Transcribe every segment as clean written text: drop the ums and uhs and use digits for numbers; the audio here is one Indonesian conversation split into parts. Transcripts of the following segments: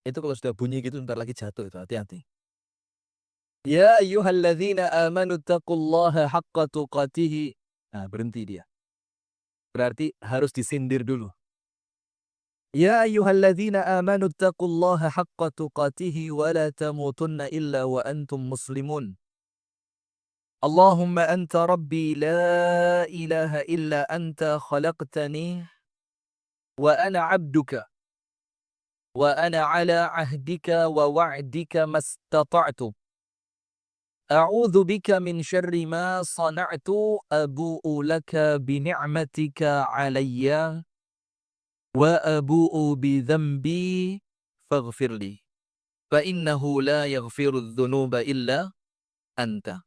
Itu kalau sudah bunyi gitu ntar lagi jatuh itu, hati-hati. Ya ayyuhalladzina amanu taqullaha haqqa tuqatih. Nah, berhenti dia. Berarti harus disindir dulu. Ya ayyuhalladzina amanu taqullaha haqqa tuqatih wa la tamutunna illa wa antum muslimun. Allahumma anta rabbi la ilaha illa anta khalaqtani wa ana 'abduka wa ana 'ala 'ahdika wa wa'dika mastata'tu. A'udzu bika min syarri ma sana'tu abu'u laka bi ni'matika 'alayya wa abu'u bi dzambi faghfirli fa innahu la yaghfiru dzunuba illa anta.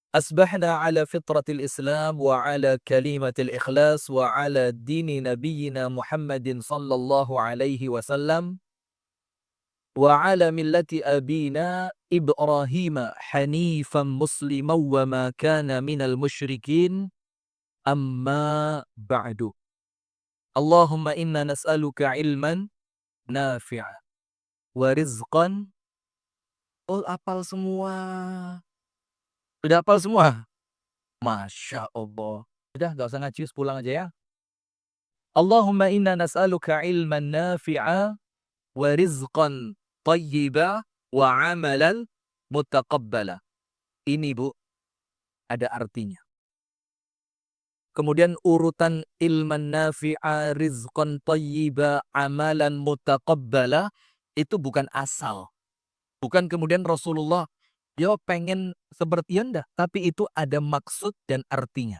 Asbahna ala fitratil Islam wa ala kalimatil ikhlas wa ala dini nabiyyina Muhammadin sallallahu alaihi wasallam wa ala millati abina Ibrahim hanifan musliman wa ma kana minal musyrikin amma ba'du. Allahumma inna nas'aluka ilman nafi'a wa rizqan. Oh, apal semua. Udah apal semua? Masya Allah. Udah gak usah ngaji, pulang aja ya. Allahumma inna nas'aluka ilman nafi'a wa rizqan tayyiba wa amalan mutaqabbala. Ini Bu, ada artinya. Kemudian urutan ilman nafi'a, rizqan tayyiba, amalan mutaqabbala itu bukan asal. Bukan kemudian Rasulullah, yo pengen seperti Anda, tapi itu ada maksud dan artinya.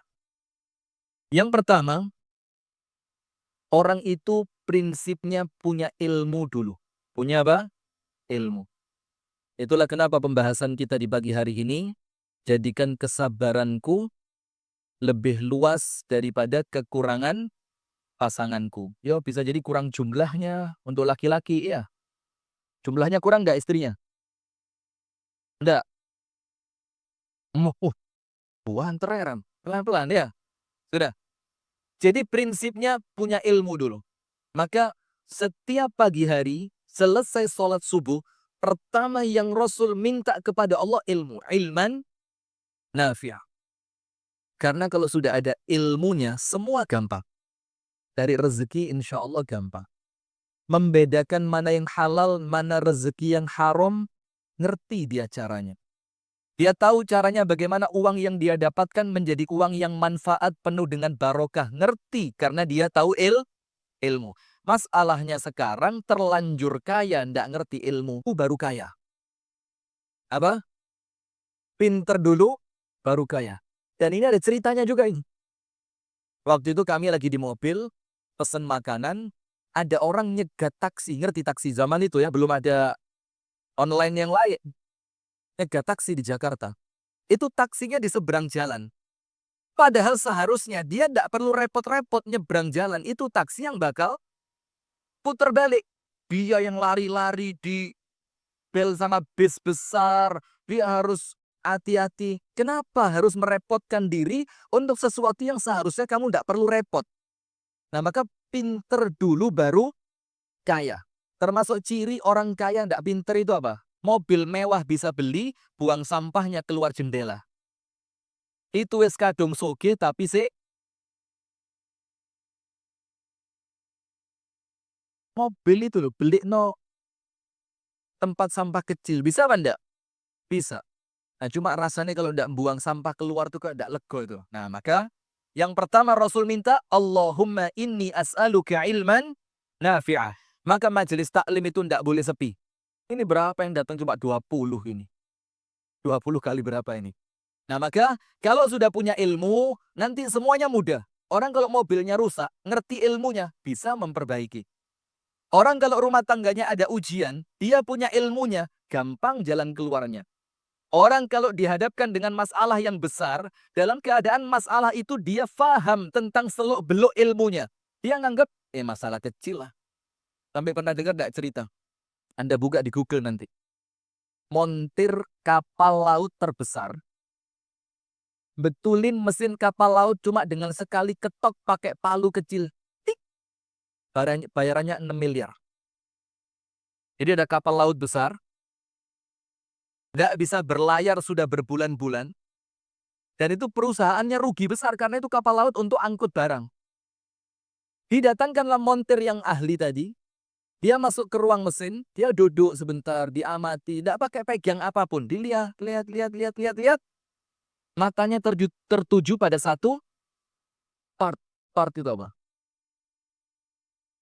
Yang pertama, orang itu prinsipnya punya ilmu dulu. Punya apa? Ilmu. Itulah kenapa pembahasan kita di pagi hari ini, jadikan kesabaranku lebih luas daripada kekurangan pasanganku. Yo, bisa jadi kurang jumlahnya untuk laki-laki, ya. Jumlahnya kurang nggak istrinya? Enggak. Buan tereram. Pelan-pelan ya. Sudah. Jadi prinsipnya punya ilmu dulu. Maka setiap pagi hari, selesai sholat subuh, pertama yang Rasul minta kepada Allah ilmu. Ilman nafi'ah. Karena kalau sudah ada ilmunya, semua gampang. Dari rezeki insya Allah gampang. Membedakan mana yang halal, mana rezeki yang haram, ngerti dia caranya. Dia tahu caranya bagaimana uang yang dia dapatkan menjadi uang yang manfaat penuh dengan barokah. Ngerti karena dia tahu ilmu. Masalahnya sekarang terlanjur kaya, ndak ngerti ilmu, baru kaya. Apa? Pinter dulu, baru kaya. Dan ini ada ceritanya juga ini. Waktu itu kami lagi di mobil, pesen makanan, ada orang nyegat taksi. Ngerti taksi zaman itu ya, belum ada online yang lain. Nyegat taksi di Jakarta. Itu taksinya di seberang jalan. Padahal seharusnya dia tidak perlu repot-repot nyebrang jalan. Itu taksi yang bakal putar balik. Dia yang lari-lari di bel sama bis besar. Dia harus hati-hati. Kenapa harus merepotkan diri untuk sesuatu yang seharusnya kamu tidak perlu repot? Nah, maka pinter dulu baru kaya. Termasuk ciri orang kaya tidak pinter itu apa? Mobil mewah bisa beli, buang sampahnya keluar jendela. Itu wis kadung soge tapi mobil itu loh, beli no tempat sampah kecil. Bisa apa enggak? Bisa. Nah, cuma rasanya kalau enggak buang sampah keluar tuh kok enggak lego itu. Nah, maka yang pertama Rasul minta, Allahumma inni as'aluka ilman nafi'ah. Maka majelis taklim itu enggak boleh sepi. Ini berapa yang datang? Cuma 20 ini. 20 kali berapa ini? Nah, maka kalau sudah punya ilmu, nanti semuanya mudah. Orang kalau mobilnya rusak, ngerti ilmunya, bisa memperbaiki. Orang kalau rumah tangganya ada ujian, dia punya ilmunya, gampang jalan keluarnya. Orang kalau dihadapkan dengan masalah yang besar, dalam keadaan masalah itu dia faham tentang seluk-beluk ilmunya. Dia nganggap, masalah kecil lah. Sampai pernah dengar enggak cerita? Anda buka di Google nanti. Montir kapal laut terbesar. Betulin mesin kapal laut cuma dengan sekali ketok pakai palu kecil. Tik. Bayarannya 6 miliar. Jadi ada kapal laut besar, nggak bisa berlayar sudah berbulan-bulan, dan itu perusahaannya rugi besar karena itu kapal laut untuk angkut barang. Didatangkanlah montir yang ahli tadi, dia masuk ke ruang mesin, dia duduk sebentar, diamati, tidak pakai pegang apapun, dilihat, lihat, matanya tertuju pada satu part itu apa?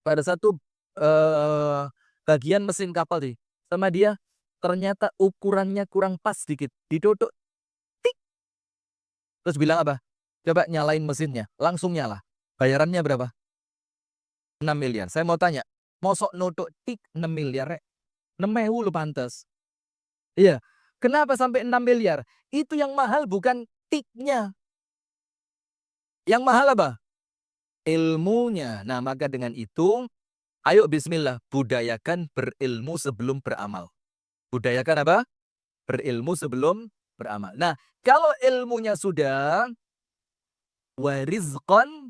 Pada satu eh, bagian mesin kapal sih, sama dia ternyata ukurannya kurang pas sedikit, didodok, tik, terus bilang apa? Coba nyalain mesinnya, langsung nyala. Bayarannya berapa? 6 miliar. Saya mau tanya, mosok nodok tik 6 miliar, rek? 6.000 lu pantes. Iya. Kenapa sampai 6 miliar? Itu yang mahal bukan tiknya. Yang mahal apa? Ilmunya. Nah, maka dengan itu, ayo bismillah, budayakan berilmu sebelum beramal. Budayakan apa? Berilmu sebelum beramal. Nah, kalau ilmunya sudah, warizqan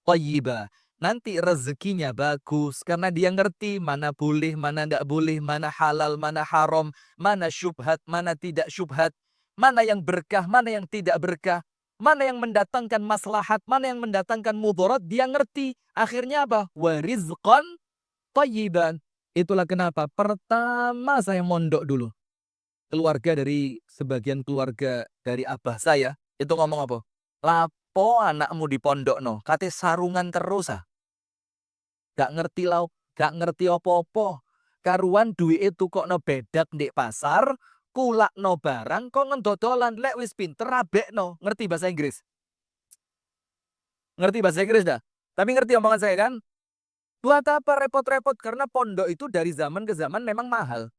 thayyibah. Nanti rezekinya bagus karena dia ngerti mana boleh, mana tidak boleh, mana halal, mana haram, mana syubhat, mana tidak syubhat, mana yang berkah, mana yang tidak berkah, mana yang mendatangkan maslahat, mana yang mendatangkan mudarat, dia ngerti. Akhirnya apa? Warizqan thayyiban. Itulah kenapa pertama saya mondok dulu. Sebagian keluarga dari abah saya itu ngomong apa? Lapo anakmu di pondok no, kate sarungan terus ah. Gak ngerti lau, gak ngerti opo-opo. Karuan duit itu kok no bedak di pasar, kulak no barang, kok ngendodolan, lek wis pinter rabek no. Ngerti bahasa Inggris? Ngerti bahasa Inggris dah? Tapi ngerti omongan saya kan? Buat apa repot-repot? Karena pondok itu dari zaman ke zaman memang mahal.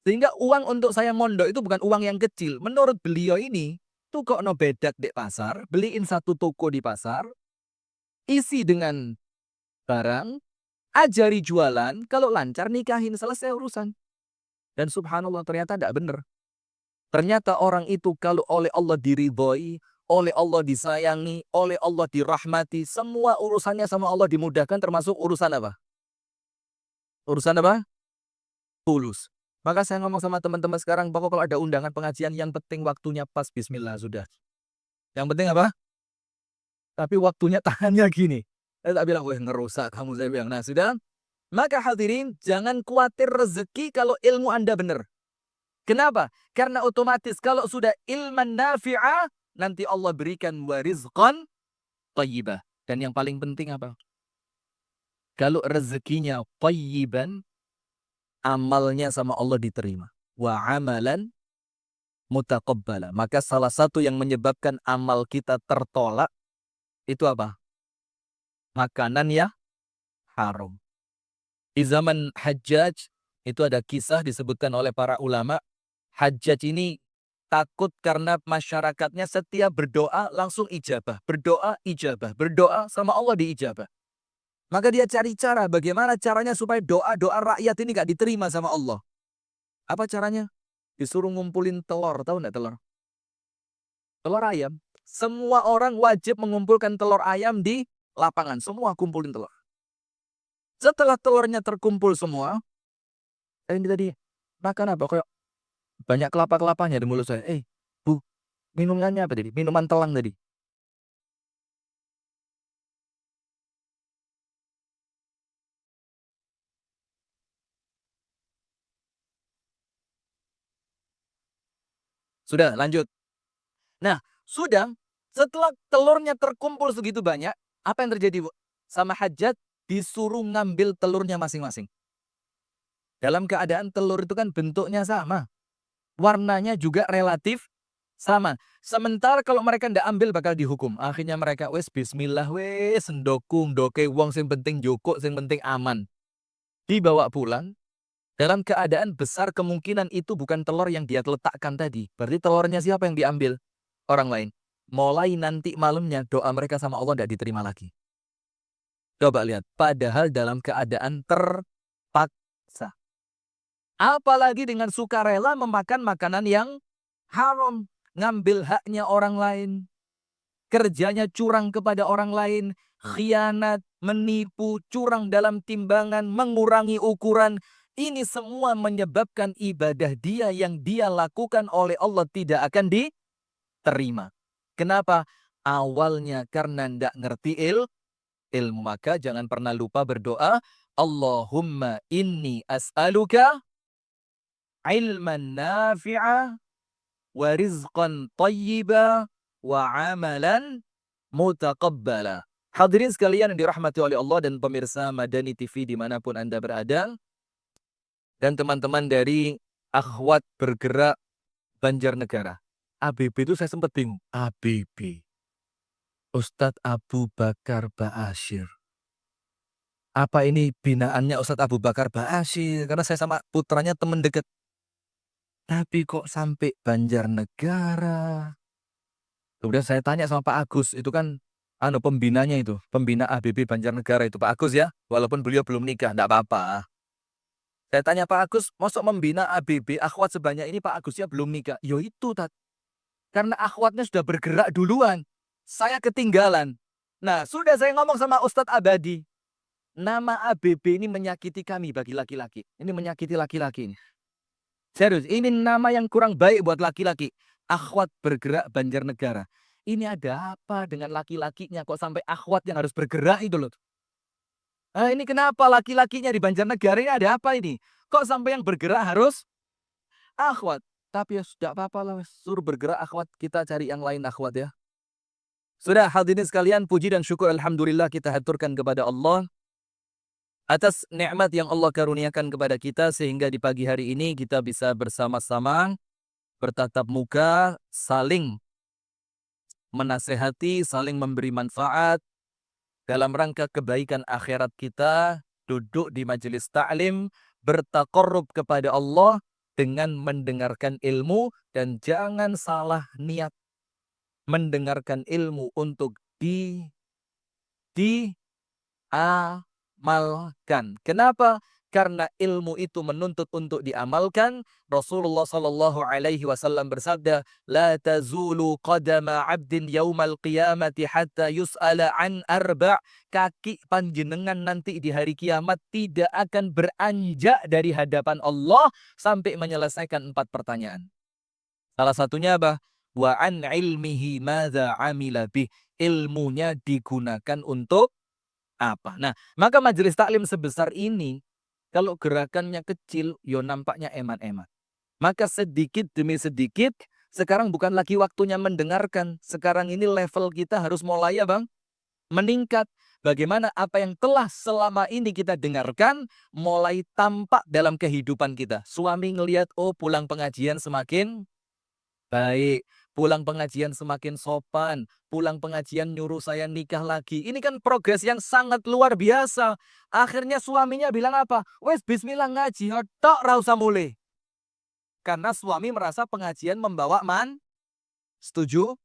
Sehingga uang untuk saya mondok itu bukan uang yang kecil. Menurut beliau ini, tuh kok no bedak di pasar, beliin satu toko di pasar, isi dengan barang, ajari jualan, kalau lancar nikahin, selesai urusan. Dan subhanallah ternyata tidak benar. Ternyata orang itu kalau oleh Allah diridhoi, oleh Allah disayangi, oleh Allah dirahmati, semua urusannya sama Allah dimudahkan termasuk urusan apa? Urusan apa? Tulus. Maka saya ngomong sama teman-teman sekarang, bahwa kalau ada undangan pengajian yang penting waktunya pas, bismillah sudah. Yang penting apa? Tapi waktunya tangannya gini. Saya tak bilang, wah ngerusak kamu, saya bilang. Nah sudah. Maka hadirin, jangan khawatir rezeki kalau ilmu Anda benar. Kenapa? Karena otomatis kalau sudah ilman nafi'ah, nanti Allah berikan warizqan thayyibah. Dan yang paling penting apa? Kalau rezekinya thayyiban, amalnya sama Allah diterima. Wa amalan mutaqabbala. Maka salah satu yang menyebabkan amal kita tertolak, itu apa? Makanan ya haram. Di zaman Hajjaj, itu ada kisah disebutkan oleh para ulama. Hajjaj ini takut karena masyarakatnya setiap berdoa langsung ijabah. Berdoa ijabah. Berdoa sama Allah diijabah. Maka dia cari cara bagaimana caranya supaya doa-doa rakyat ini gak diterima sama Allah. Apa caranya? Disuruh ngumpulin telur. Tahu nggak telur? Telur ayam. Semua orang wajib mengumpulkan telur ayam di lapangan. Semua kumpulin telur. Setelah telurnya terkumpul semua, ini tadi makan apa? Kayak banyak kelapa-kelapanya di mulut saya. Bu, minumannya apa tadi? Minuman telang tadi. Sudah, lanjut. Nah, sudah. Setelah telurnya terkumpul segitu banyak, apa yang terjadi, Bu? Sama Hajjat disuruh ngambil telurnya masing-masing. Dalam keadaan telur itu kan bentuknya sama. Warnanya juga relatif sama. Sementara kalau mereka tidak ambil bakal dihukum. Akhirnya mereka wes bismillah wes sendokung doke wong sing penting joko sing penting aman. Dibawa pulang dalam keadaan besar kemungkinan itu bukan telur yang dia letakkan tadi. Berarti telurnya siapa yang diambil? Orang lain. Mulai nanti malamnya doa mereka sama Allah tidak diterima lagi. Coba lihat. Padahal dalam keadaan terpaksa. Apalagi dengan sukarela memakan makanan yang haram. Ngambil haknya orang lain. Kerjanya curang kepada orang lain. Khianat, menipu, curang dalam timbangan, mengurangi ukuran. Ini semua menyebabkan ibadah dia yang dia lakukan oleh Allah tidak akan diterima. Kenapa? Awalnya karena tidak ngerti ilmu. Maka jangan pernah lupa berdoa, Allahumma inni as'aluka ilman nafi'a wa rizqan tayyiba wa amalan mutaqabbala. Hadirin sekalian yang dirahmati oleh Allah dan pemirsa Madani TV dimanapun Anda berada, dan teman-teman dari Akhwat Bergerak Banjarnegara. ABB itu saya sempat bingung. ABB. Ustadz Abu Bakar Ba'asyir. Apa ini binaannya Ustadz Abu Bakar Ba'asyir? Karena saya sama putranya teman dekat. Tapi kok sampai Banjarnegara? Kemudian saya tanya sama Pak Agus, itu kan pembinanya itu, pembina ABB Banjarnegara itu Pak Agus ya, walaupun beliau belum nikah, enggak apa-apa. Saya tanya Pak Agus, masuk membina ABB akhwat sebanyak ini Pak Agusnya belum nikah? Yo itu Tat. Karena akhwatnya sudah bergerak duluan. Saya ketinggalan. Nah, sudah saya ngomong sama Ustadz Abadi. Nama ABB ini menyakiti kami bagi laki-laki. Ini menyakiti laki-laki ini. Serius, ini nama yang kurang baik buat laki-laki. Akhwat Bergerak Banjarnegara. Ini ada apa dengan laki-lakinya kok sampai akhwat yang harus bergerak itu loh. Ini kenapa laki-lakinya di Banjarnegara ini ada apa ini? Kok sampai yang bergerak harus akhwat? Tapi ya sudah apa-apa lah, suruh bergerak akhwat, kita cari yang lain akhwat ya. Sudah hadirin sekalian, puji dan syukur alhamdulillah kita haturkan kepada Allah atas nikmat yang Allah karuniakan kepada kita sehingga di pagi hari ini kita bisa bersama-sama bertatap muka, saling menasehati, saling memberi manfaat dalam rangka kebaikan akhirat kita, duduk di majelis ta'lim, bertaqarrub kepada Allah dengan mendengarkan ilmu, dan jangan salah niat mendengarkan ilmu untuk diamalkan. Kenapa? Karena ilmu itu menuntut untuk diamalkan. Rasulullah Shallallahu Alaihi Wasallam bersabda, "La tazulu qadama abdin yaumal qiyamati hatta yus'ala an arba'." Kaki panjenengan nanti di hari kiamat tidak akan beranjak dari hadapan Allah sampai menyelesaikan 4 pertanyaan. Salah satunya apa? Wa an ilmihi madza amila bih. Ilmunya digunakan untuk apa? Nah, maka majelis taklim sebesar ini, kalau gerakannya kecil, yo nampaknya eman-eman. Maka sedikit demi sedikit, sekarang bukan lagi waktunya mendengarkan. Sekarang ini level kita harus mulai ya Bang, meningkat. Bagaimana apa yang telah selama ini kita dengarkan, mulai tampak dalam kehidupan kita. Suami ngelihat, oh pulang pengajian semakin baik. Pulang pengajian semakin sopan. Pulang pengajian nyuruh saya nikah lagi. Ini kan progres yang sangat luar biasa. Akhirnya suaminya bilang apa? Wes bismillah ngaji. Tok ra usah mulai. Karena suami merasa pengajian membawa Setuju?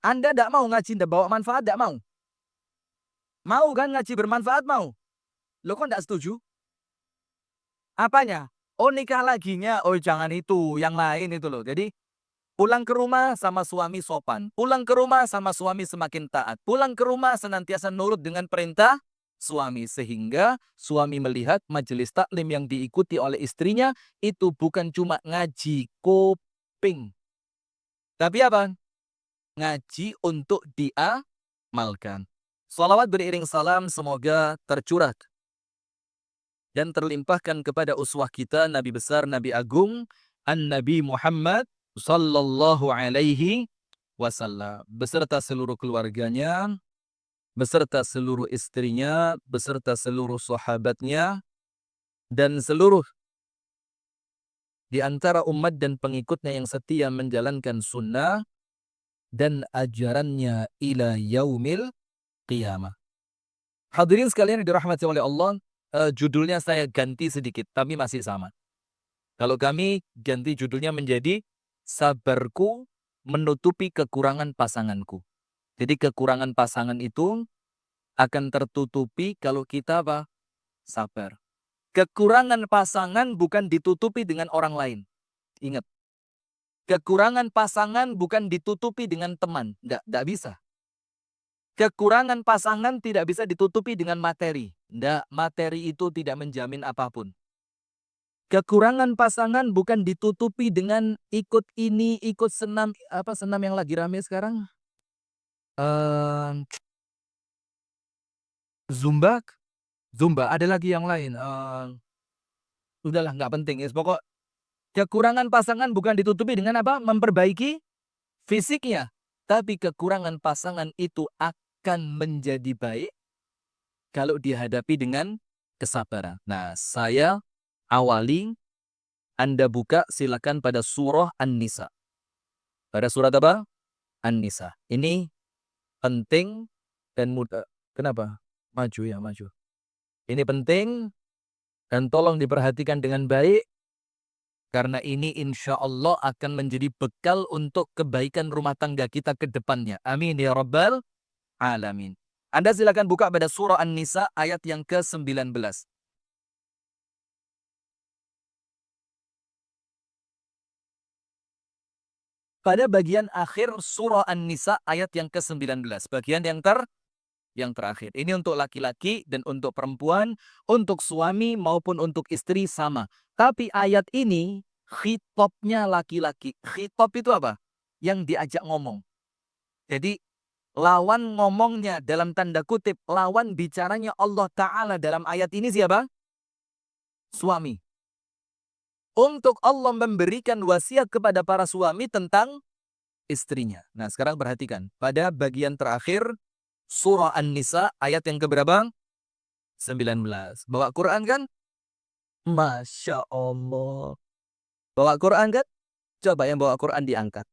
Anda tidak mau ngaji, tidak bawa manfaat, tidak mau? Mau kan ngaji bermanfaat, mau? Lo kok tidak setuju? Apanya? Oh nikah laginya, oh jangan itu, yang lain itu loh. Jadi pulang ke rumah sama suami sopan. Pulang ke rumah sama suami semakin taat. Pulang ke rumah senantiasa nurut dengan perintah suami. Sehingga suami melihat majelis taklim yang diikuti oleh istrinya itu bukan cuma ngaji kuping. Tapi apa? Ngaji untuk diamalkan. Salawat beriring salam semoga tercurah dan terlimpahkan kepada uswah kita, Nabi besar, Nabi agung, An-Nabi Muhammad sallallahu alaihi wasallam, beserta seluruh keluarganya, beserta seluruh istrinya, beserta seluruh sahabatnya, dan seluruh di antara umat dan pengikutnya yang setia menjalankan sunnah dan ajarannya ila yaumil qiyamah. Hadirin sekalian yang dirahmati oleh Allah, judulnya saya ganti sedikit, tapi masih sama. Kalau kami ganti judulnya menjadi Sabarku Menutupi Kekurangan Pasanganku. Jadi kekurangan pasangan itu akan tertutupi kalau kita apa? Sabar. Kekurangan pasangan bukan ditutupi dengan orang lain. Ingat. Kekurangan pasangan bukan ditutupi dengan teman. Nggak bisa. Kekurangan pasangan tidak bisa ditutupi dengan materi. Nggak, materi itu tidak menjamin apapun. Kekurangan pasangan bukan ditutupi dengan ikut ini, ikut senam, apa senam yang lagi rame sekarang? Zumba, Zumba, ada lagi yang lain. Udahlah, nggak penting. Ya, pokok kekurangan pasangan bukan ditutupi dengan apa? Memperbaiki fisiknya. Tapi kekurangan pasangan itu akan menjadi baik kalau dihadapi dengan kesabaran. Nah, saya awali, Anda buka silakan pada surah An-Nisa. Pada surat apa? An-Nisa. Ini penting dan mudah. Kenapa? Maju ya, maju. Ini penting dan tolong diperhatikan dengan baik. Karena ini insya Allah akan menjadi bekal untuk kebaikan rumah tangga kita ke depannya. Amin ya Rabbal Alamin. Anda silakan buka pada surah An-Nisa ayat yang ke-19. Pada bagian akhir surah An-Nisa ayat yang ke-19. Bagian yang terakhir. Ini untuk laki-laki dan untuk perempuan, untuk suami maupun untuk istri sama. Tapi ayat ini khitobnya laki-laki. Khitob itu apa? Yang diajak ngomong. Jadi lawan ngomongnya dalam tanda kutip, lawan bicaranya Allah Ta'ala dalam ayat ini siapa? Suami. Untuk Allah memberikan wasiat kepada para suami tentang istrinya. Nah sekarang perhatikan. Pada bagian terakhir surah An-Nisa ayat yang keberapa? 19. Bawa Quran kan? Masya Allah. Bawa Quran kan? Coba yang bawa Quran diangkat.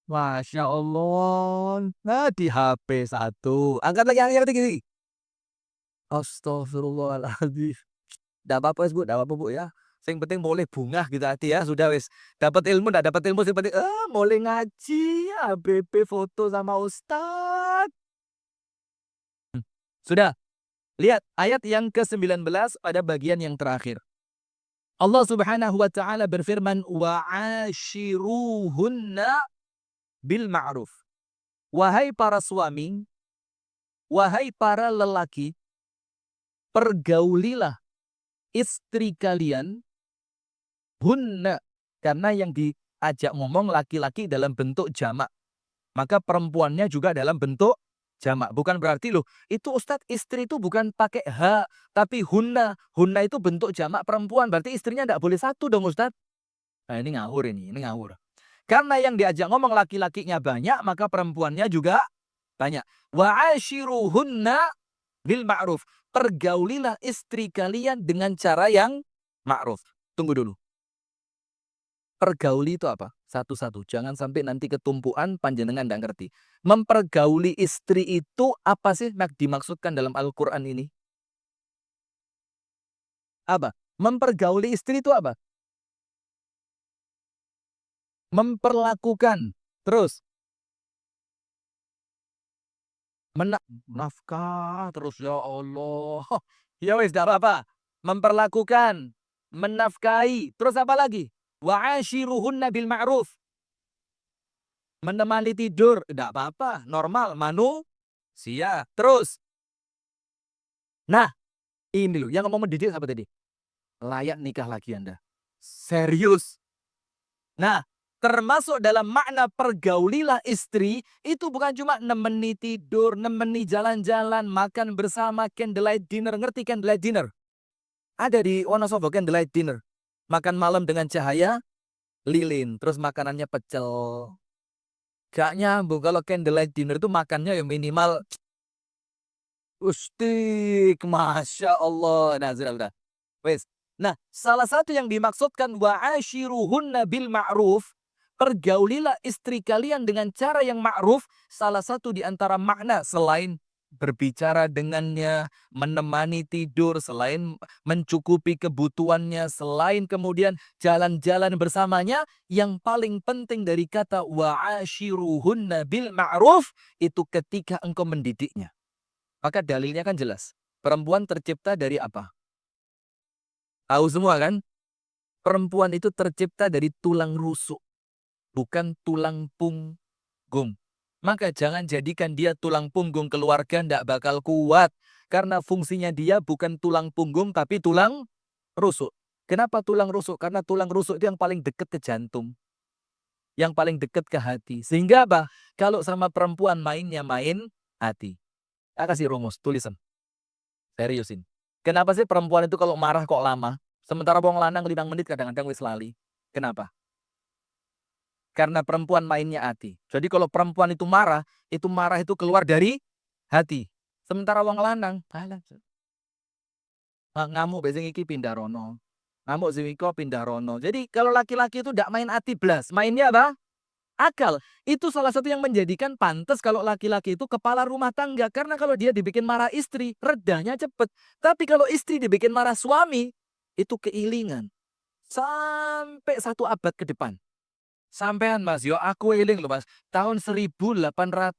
Masya Allah. Nah di HP satu. Angkat lagi, angkat lagi. Astagfirullahaladzim. Tidak apa-apa Bu, tidak apa-apa Bu ya. Yang penting boleh bungah gitu hati ya. Sudah wis. Dapat ilmu, tidak dapat ilmu. Yang penting boleh ngaji. ABB foto sama Ustadz. Sudah. Lihat ayat yang ke-19 pada bagian yang terakhir. Allah Subhanahu wa taala berfirman wa'ashiruhunna bil ma'ruf. Wahai para suami, wahai para lelaki, pergaulilah istri kalian hunna, karena yang diajak ngomong laki-laki dalam bentuk jamak. Maka perempuannya juga dalam bentuk jamak. Bukan berarti loh, itu Ustadz istri itu bukan pakai H, tapi hunna. Hunna itu bentuk jamak perempuan. Berarti istrinya tidak boleh satu dong Ustadz. Nah ini ngawur ini ngawur. Karena yang diajak ngomong laki-lakinya banyak, maka perempuannya juga banyak. Wa'ashiruhunna bil ma'ruf. Pergaulilah istri kalian dengan cara yang ma'ruf. Tunggu dulu. Pergauli itu apa? Satu-satu. Jangan sampai nanti ketumpuan panjenengan tidak ngerti. Mempergauli istri itu apa sih dimaksudkan dalam Al-Quran ini? Apa? Mempergauli istri itu apa? Memperlakukan. Terus. Menafkah. Terus ya Allah. Ya wis, tidak apa-apa. Memperlakukan. Menafkahi. Terus apa lagi? Wa'ashiruhunna bil ma'ruf. Menemani tidur. Tidak apa-apa. Normal. Manusia. Terus. Nah. Ini loh. Yang ngomong mendidik apa tadi? Layak nikah lagi Anda. Serius. Nah, termasuk dalam makna pergaulilah istri, itu bukan cuma nemeni tidur, nemeni jalan-jalan, makan bersama, candlelight dinner. Ngerti candlelight dinner? Ada di Wonosobo candlelight dinner. Makan malam dengan cahaya lilin, terus makanannya pecel. Gak nyambung. Kalau candlelight dinner itu makannya yang minimal ustik. Masya Allah. Nah, sudah. Wes. Nah, salah satu yang dimaksudkan wa'ashiruhunna bil ma'ruf, pergaulilah istri kalian dengan cara yang ma'ruf, salah satu di antara makna selain berbicara dengannya, menemani tidur, selain mencukupi kebutuhannya, selain kemudian jalan-jalan bersamanya, yang paling penting dari kata wa'ashiruhunna bil ma'ruf itu ketika engkau mendidiknya. Maka dalilnya kan jelas. Perempuan tercipta dari apa? Tahu semua kan? Perempuan itu tercipta dari tulang rusuk. bukan tulang punggung. Maka jangan jadikan dia tulang punggung keluarga, ndak bakal kuat. Karena fungsinya dia bukan tulang punggung, tapi tulang rusuk. Kenapa tulang rusuk? Karena tulang rusuk itu yang paling dekat ke jantung. Yang paling dekat ke hati. Sehingga apa? Kalau sama perempuan mainnya main hati. Saya kasih rumus, tulisan. Seriusin. Kenapa sih perempuan itu kalau marah kok lama? Sementara wong lanang 5 menit kadang-kadang wis lali. Kenapa? Karena perempuan mainnya hati. Jadi kalau perempuan itu marah itu keluar dari hati. Sementara wong lanang, alah, ngamuk besing iki pindah rono. Ngamuk sing iko pindah rono. Jadi kalau laki-laki itu ndak main hati blas, mainnya apa? Akal. Itu salah satu yang menjadikan pantas kalau laki-laki itu kepala rumah tangga. Karena kalau dia dibikin marah istri, redanya cepet. Tapi kalau istri dibikin marah suami, itu keilingan. Sampai 1 abad ke depan. Sampean mas, yo aku eling loh mas. Tahun 1828,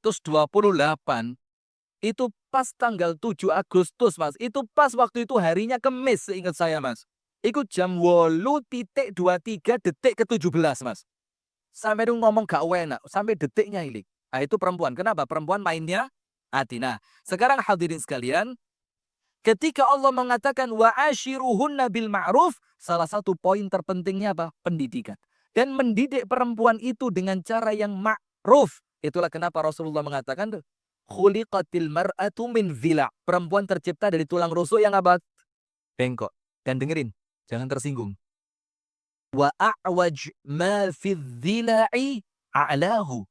itu pas tanggal 7 Agustus mas. Itu pas waktu itu harinya Kemis seingat saya mas. Itu jam 8:23 ke-17 mas. Sampai itu ngomong gak enak, sampai detiknya ilik. Nah itu perempuan. Kenapa? Perempuan mainnya hati. Nah sekarang hadirin sekalian, ketika Allah mengatakan wa ashiruhunna bil ma'ruf, salah satu poin terpentingnya apa? Pendidikan. Dan mendidik perempuan itu dengan cara yang ma'ruf. Itulah kenapa Rasulullah mengatakan tuh, khuliqatil mar'atu min dhila. Perempuan tercipta dari tulang rusuk yang apa? Bengkok. Dan dengerin, jangan tersinggung. Wa a'waj ma fi dhila'i a'lahu.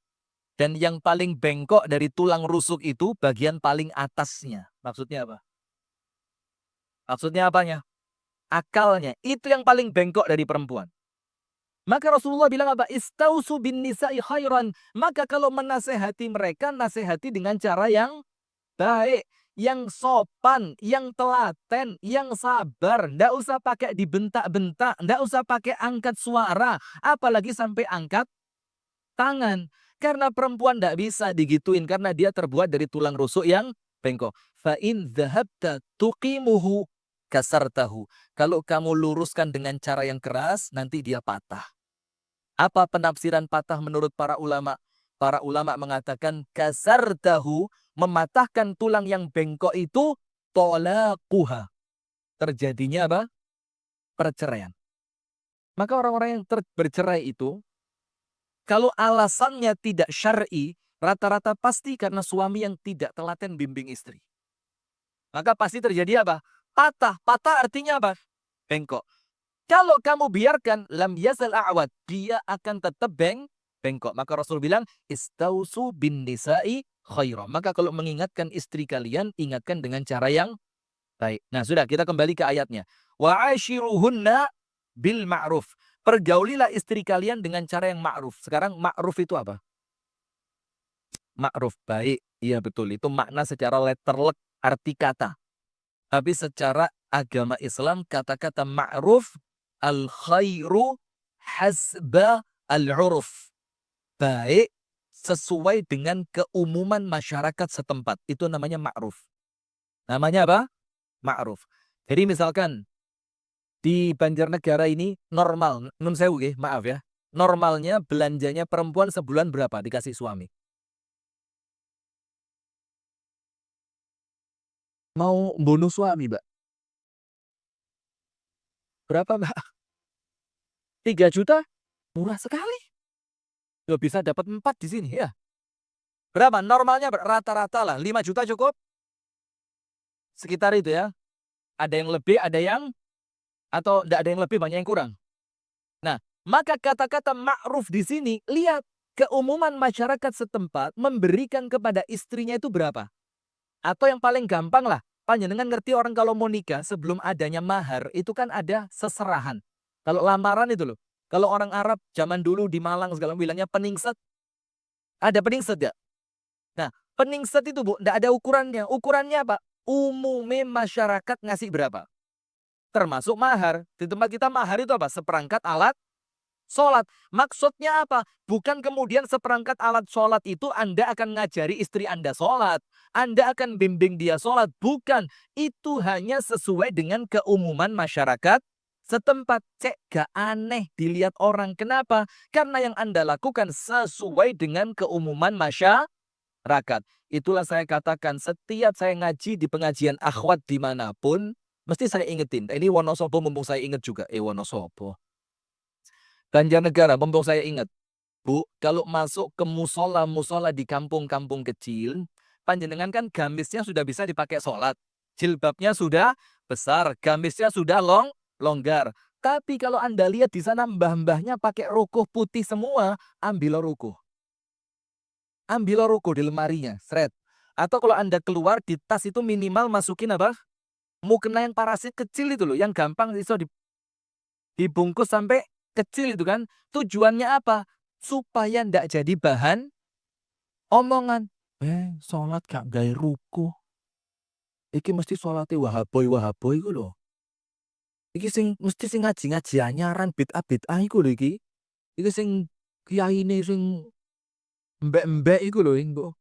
Dan yang paling bengkok dari tulang rusuk itu bagian paling atasnya. Maksudnya apa? Maksudnya apanya? Akalnya. Itu yang paling bengkok dari perempuan. Maka Rasulullah bilang apa? Istausu bin nisa'i khairan. Maka kalau menasehati mereka, nasehati dengan cara yang baik, yang sopan, yang telaten, yang sabar. Nggak usah pakai dibentak-bentak, nggak usah pakai angkat suara, apalagi sampai angkat tangan. Karena perempuan nggak bisa digituin karena dia terbuat dari tulang rusuk yang bengkok. Fa in dhahabta tuqimuhu kasartahu. Kalau kamu luruskan dengan cara yang keras, nanti dia patah. Apa penafsiran patah menurut para ulama? Para ulama mengatakan kasartahu, mematahkan tulang yang bengkok itu tolaquha. Terjadinya apa? Perceraian. Maka orang-orang yang bercerai itu, kalau alasannya tidak syar'i, rata-rata pasti karena suami yang tidak telaten bimbing istri. Maka pasti terjadi apa? Patah. Patah artinya apa? Bengkok. Kalau kamu biarkan lam yazal a'wad, dia akan tetap bengkok. Maka Rasul bilang istausu bin nisa'i khaira. Maka kalau mengingatkan istri kalian, ingatkan dengan cara yang baik. Nah, sudah kita kembali ke ayatnya. Wa ashiruhunna bil ma'ruf. Pergaulilah istri kalian dengan cara yang ma'ruf. Sekarang ma'ruf itu apa? Ma'ruf baik. Iya betul, itu makna secara letterlek arti kata. Tapi secara agama Islam kata-kata ma'ruf al-khairu hasba al-uruf. Baik sesuai dengan keumuman masyarakat setempat. Itu namanya ma'ruf. Namanya apa? Ma'ruf. Jadi misalkan di Banjarnegara ini normal, nun sewu maaf ya. Normalnya belanjanya perempuan sebulan berapa dikasih suami? Mau bunuh suami, Mbak. Berapa, Mbak? 3 juta? Murah sekali. Loh, bisa dapat 4 di sini ya. Berapa? Normalnya rata-rata lah 5 juta cukup. Sekitar itu ya. Ada yang lebih, ada yang atau tidak ada yang lebih, banyak yang kurang. Nah, maka kata-kata ma'ruf di sini, lihat keumuman masyarakat setempat memberikan kepada istrinya itu berapa? Atau yang paling gampang lah, panjenengan ngerti orang kalau mau nikah sebelum adanya mahar itu kan ada seserahan. Kalau lamaran itu loh. Kalau orang Arab zaman dulu di Malang segala bilangnya peningset. Ada peningset ya? Nah, peningset itu Bu, enggak ada ukurannya. Ukurannya apa? Umumnya masyarakat ngasih berapa? Termasuk mahar. Di tempat kita mahar itu apa? Seperangkat alat sholat. Maksudnya apa? Bukan kemudian seperangkat alat sholat itu Anda akan ngajari istri Anda sholat. Anda akan bimbing dia sholat. Bukan. Itu hanya sesuai dengan keumuman masyarakat setempat. Cek gak aneh dilihat orang. Kenapa? Karena yang Anda lakukan sesuai dengan keumuman masyarakat. Itulah saya katakan setiap saya ngaji di pengajian akhwat dimanapun, mesti saya ingetin. Ini Wonosobo mumpung saya inget juga. Wonosobo. Banjarnegara mumpung saya ingat. Bu, kalau masuk ke musola-musola di kampung-kampung kecil, panjenengan kan gamisnya sudah bisa dipakai sholat. Jilbabnya sudah besar, gamisnya sudah longgar. Tapi kalau Anda lihat di sana mbah-mbahnya pakai rukuh putih semua, ambil rukuh. Ambil rukuh di lemarinya, seret. Atau kalau Anda keluar di tas itu minimal masukin apa? Mukena yang parasit kecil itu loh, yang gampang bisa dibungkus sampai kecil itu kan. Tujuannya apa? Supaya ndak jadi bahan omongan. Sholat gak gawe rukuh. Iki mesti sholatnya wahaboy iku lho. Iki mesti sing ngaji-ngaji anyaran bid'ah iku lho iki. Iki sing kiyaine sing mbek-mbek iku lho engko.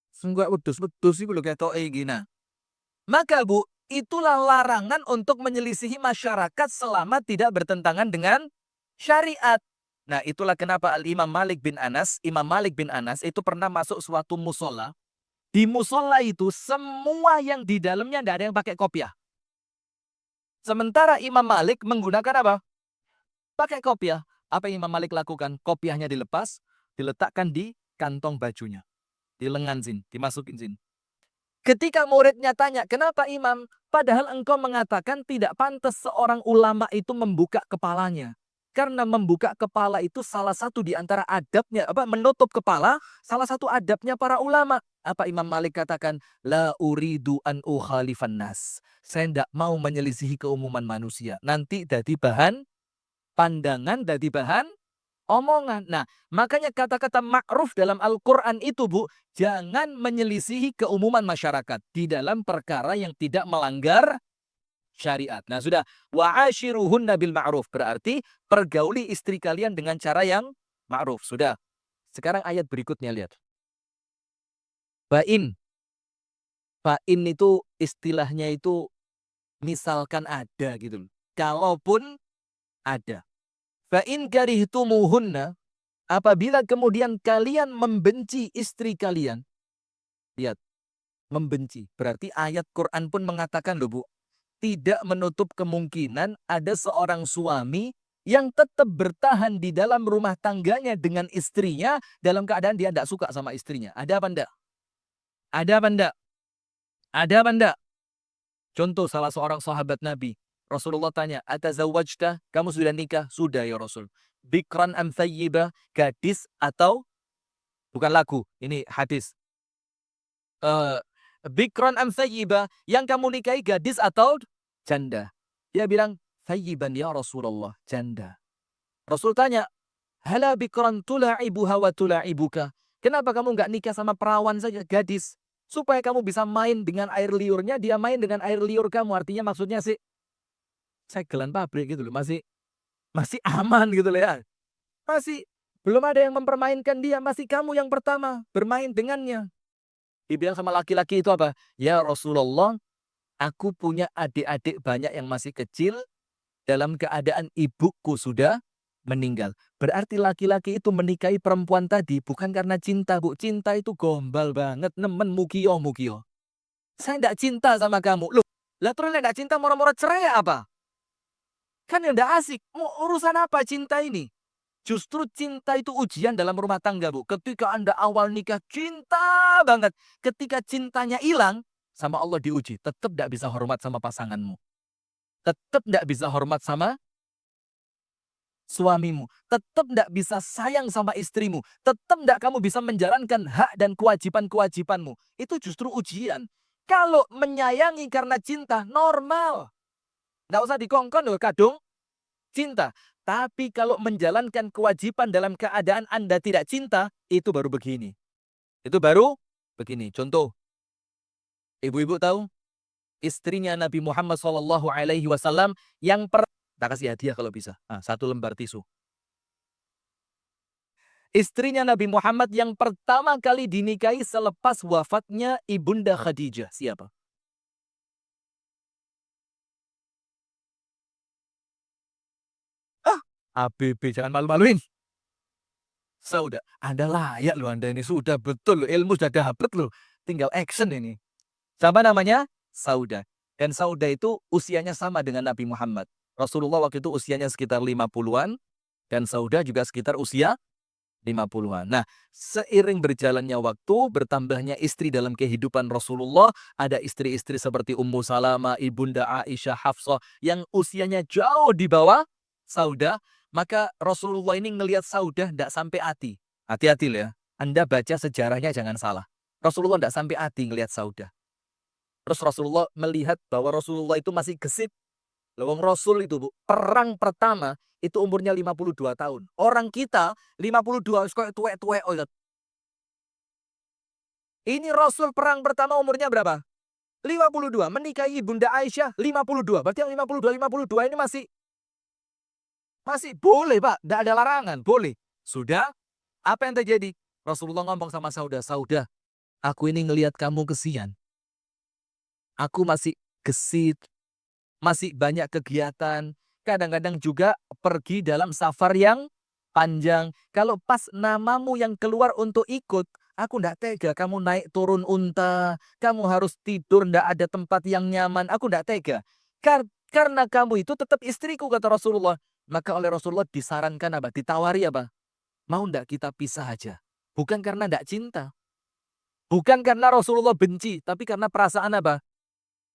Sing kok wedhus-wedhus iku lho ketoke iki. Nah, maka Bu, itulah larangan untuk menyelisihi masyarakat selama tidak bertentangan dengan syariat. Nah, itulah kenapa Imam Malik bin Anas itu pernah masuk suatu musola. Di musola itu semua yang di dalamnya tidak ada yang pakai kopiah. Sementara Imam Malik menggunakan apa? Pakai kopiah. Apa yang Imam Malik lakukan? Kopiahnya dilepas, diletakkan di kantong bajunya. Di lengan zin, dimasukin zin. Ketika muridnya tanya, kenapa Imam? Padahal engkau mengatakan tidak pantas seorang ulama itu membuka kepalanya. Karena membuka kepala itu salah satu di antara adabnya, menutup kepala, salah satu adabnya para ulama. Apa Imam Malik katakan? La uridu an ukhalifan nas. Saya tidak mau menyelisihi keumuman manusia. Nanti jadi bahan pandangan, jadi bahan omongan. Nah, makanya kata-kata ma'ruf dalam Al-Quran itu, Bu, jangan menyelisihi keumuman masyarakat di dalam perkara yang tidak melanggar syariat. Nah, sudah. Wa'ashiruhunna bil ma'ruf. Berarti pergauli istri kalian dengan cara yang ma'ruf. Sudah. Sekarang ayat berikutnya, lihat. Fa'in. Fa'in itu istilahnya itu misalkan ada gitu. Kalaupun ada. Fa'in karihtumuhunna. Apabila kemudian kalian membenci istri kalian. Lihat. Membenci. Berarti ayat Quran pun mengatakan loh, Bu. Tidak menutup kemungkinan ada seorang suami yang tetap bertahan di dalam rumah tangganya dengan istrinya dalam keadaan dia tidak suka sama istrinya. Ada apa enggak? Ada apa enggak? Ada apa enggak? Contoh salah seorang sahabat Nabi. Rasulullah tanya, atazawwajta? Kamu sudah nikah? Sudah ya Rasul. Bikran am thayyiba? Gadis atau? Bukan lagu, ini hadis. Bikran am thayyiba? Yang kamu nikahi gadis atau janda? Dia bilang, thayyiban ya Rasulullah, janda. Rasul tanya, hala bikran tula'ibuha wa tula'ibuka? Kenapa kamu nggak nikah sama perawan saja, gadis? Supaya kamu bisa main dengan air liurnya, dia main dengan air liur kamu. Artinya maksudnya sih, segelan pabrik gitu loh. Masih aman gitu loh ya. Masih belum ada yang mempermainkan dia. Masih kamu yang pertama bermain dengannya. Dibilang sama laki-laki itu apa? Ya Rasulullah, aku punya adik-adik banyak yang masih kecil. Dalam keadaan ibuku sudah meninggal. Berarti laki-laki itu menikahi perempuan tadi bukan karena cinta, Bu. Cinta itu gombal banget. Nemen mukio. Saya tidak cinta sama kamu. Loh, lah terus tidak cinta moro-moro cerai apa? Kan ya tidak asik. Mau urusan apa cinta ini? Justru cinta itu ujian dalam rumah tangga, Bu. Ketika Anda awal nikah cinta banget. Ketika cintanya hilang, sama Allah diuji. Tetap tidak bisa hormat sama pasanganmu. Tetap tidak bisa hormat sama suamimu. Tetap tidak bisa sayang sama istrimu. Tetap tidak kamu bisa menjalankan hak dan kewajiban-kewajibanmu. Itu justru ujian. Kalau menyayangi karena cinta, normal. Tidak usah dikongkon loh, kadung cinta. Tapi kalau menjalankan kewajiban dalam keadaan Anda tidak cinta, itu baru begini. Itu baru begini. Contoh, ibu-ibu tahu? Istrinya Nabi Muhammad SAW yang tak kasih hadiah kalau bisa. Nah, 1 lembar tisu. Istrinya Nabi Muhammad yang pertama kali dinikahi selepas wafatnya Ibunda Khadijah. Siapa? ABB, jangan malu-maluin. Sauda, Anda layak loh Anda ini, sudah betul loh, ilmu sudah dapet loh. Tinggal action ini. Siapa namanya? Sauda. Dan Sauda itu usianya sama dengan Nabi Muhammad. Rasulullah waktu itu usianya sekitar 50-an, dan Sauda juga sekitar usia 50-an. Nah, seiring berjalannya waktu, bertambahnya istri dalam kehidupan Rasulullah, ada istri-istri seperti Ummu Salamah, Ibunda Aisyah, Hafsah, yang usianya jauh di bawah Sauda, maka Rasulullah ini ngelihat Sauda tidak sampai hati. Hati-hati loh ya. Anda baca sejarahnya jangan salah. Rasulullah tidak sampai hati ngelihat Sauda. Terus Rasulullah melihat bahwa Rasulullah itu masih gesit. Lawang Rasul itu, Bu, perang pertama itu umurnya 52 tahun. Orang kita 52 kok tuwek-tuwek. Oh, ini Rasul perang pertama umurnya berapa? 52. Menikahi Bunda Aisyah 52. Berarti yang 52 ini masih boleh, Pak. Tidak ada larangan, boleh. Sudah, apa yang terjadi? Rasulullah ngomong sama Sauda, Sauda, aku ini ngelihat kamu kesian. Aku masih gesit, masih banyak kegiatan. Kadang-kadang juga pergi dalam safar yang panjang. Kalau pas namamu yang keluar untuk ikut, aku ndak tega. Kamu naik turun unta, kamu harus tidur, ndak ada tempat yang nyaman. Aku ndak tega. Karena kamu itu tetap istriku, kata Rasulullah. Maka oleh Rasulullah disarankan apa? Ditawari apa? Mau ndak kita pisah aja? Bukan karena ndak cinta. Bukan karena Rasulullah benci, tapi karena perasaan apa?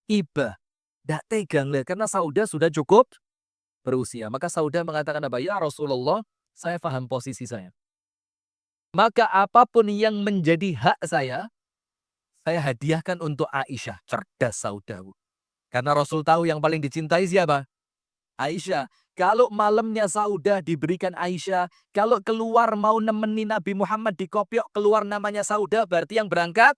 Iba. Ndak tega ngeliat, karena Sauda sudah cukup berusia. Maka Sauda mengatakan apa? Ya Rasulullah, saya paham posisi saya. Maka apapun yang menjadi hak saya hadiahkan untuk Aisyah. Cerdas Sauda. Karena Rasul tahu yang paling dicintai siapa? Aisyah. Kalau malamnya Sauda diberikan Aisyah, kalau keluar mau nemenin Nabi Muhammad di Kopiok, keluar namanya Sauda, berarti yang berangkat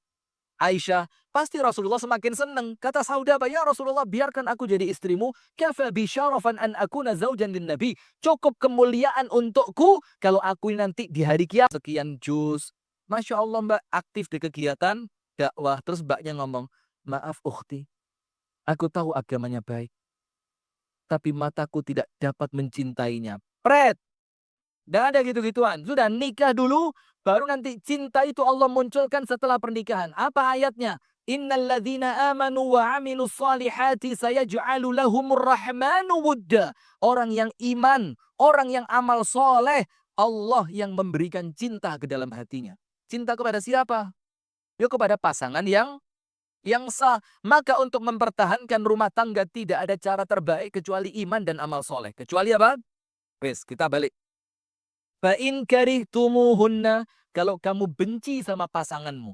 Aisyah. Pasti Rasulullah semakin senang. Kata Sauda, ya Rasulullah, biarkan aku jadi istrimu. Kafa bi syarafan an akuna zaujan lin nabi. Cukup kemuliaan untukku kalau aku nanti di hari kiamat. Sekian juz. Masya Allah, Mbak, aktif di kegiatan dakwah. Terus Mbaknya ngomong, maaf ukhti, aku tahu agamanya baik, tapi mataku tidak dapat mencintainya. Pret. Tidak ada gitu-gituan. Sudah nikah dulu, baru nanti cinta itu Allah munculkan setelah pernikahan. Apa ayatnya? Innalladzina amanu wa amilus salihati sayaj'alu lahumur rahmanu wudda. Orang yang iman, orang yang amal soleh, Allah yang memberikan cinta ke dalam hatinya. Cinta kepada siapa? Ya kepada pasangan yang sah. Maka untuk mempertahankan rumah tangga tidak ada cara terbaik kecuali iman dan amal soleh. Kecuali apa? Wes, kita balik. Fa'in karihtumuhunna, kalau kamu benci sama pasanganmu.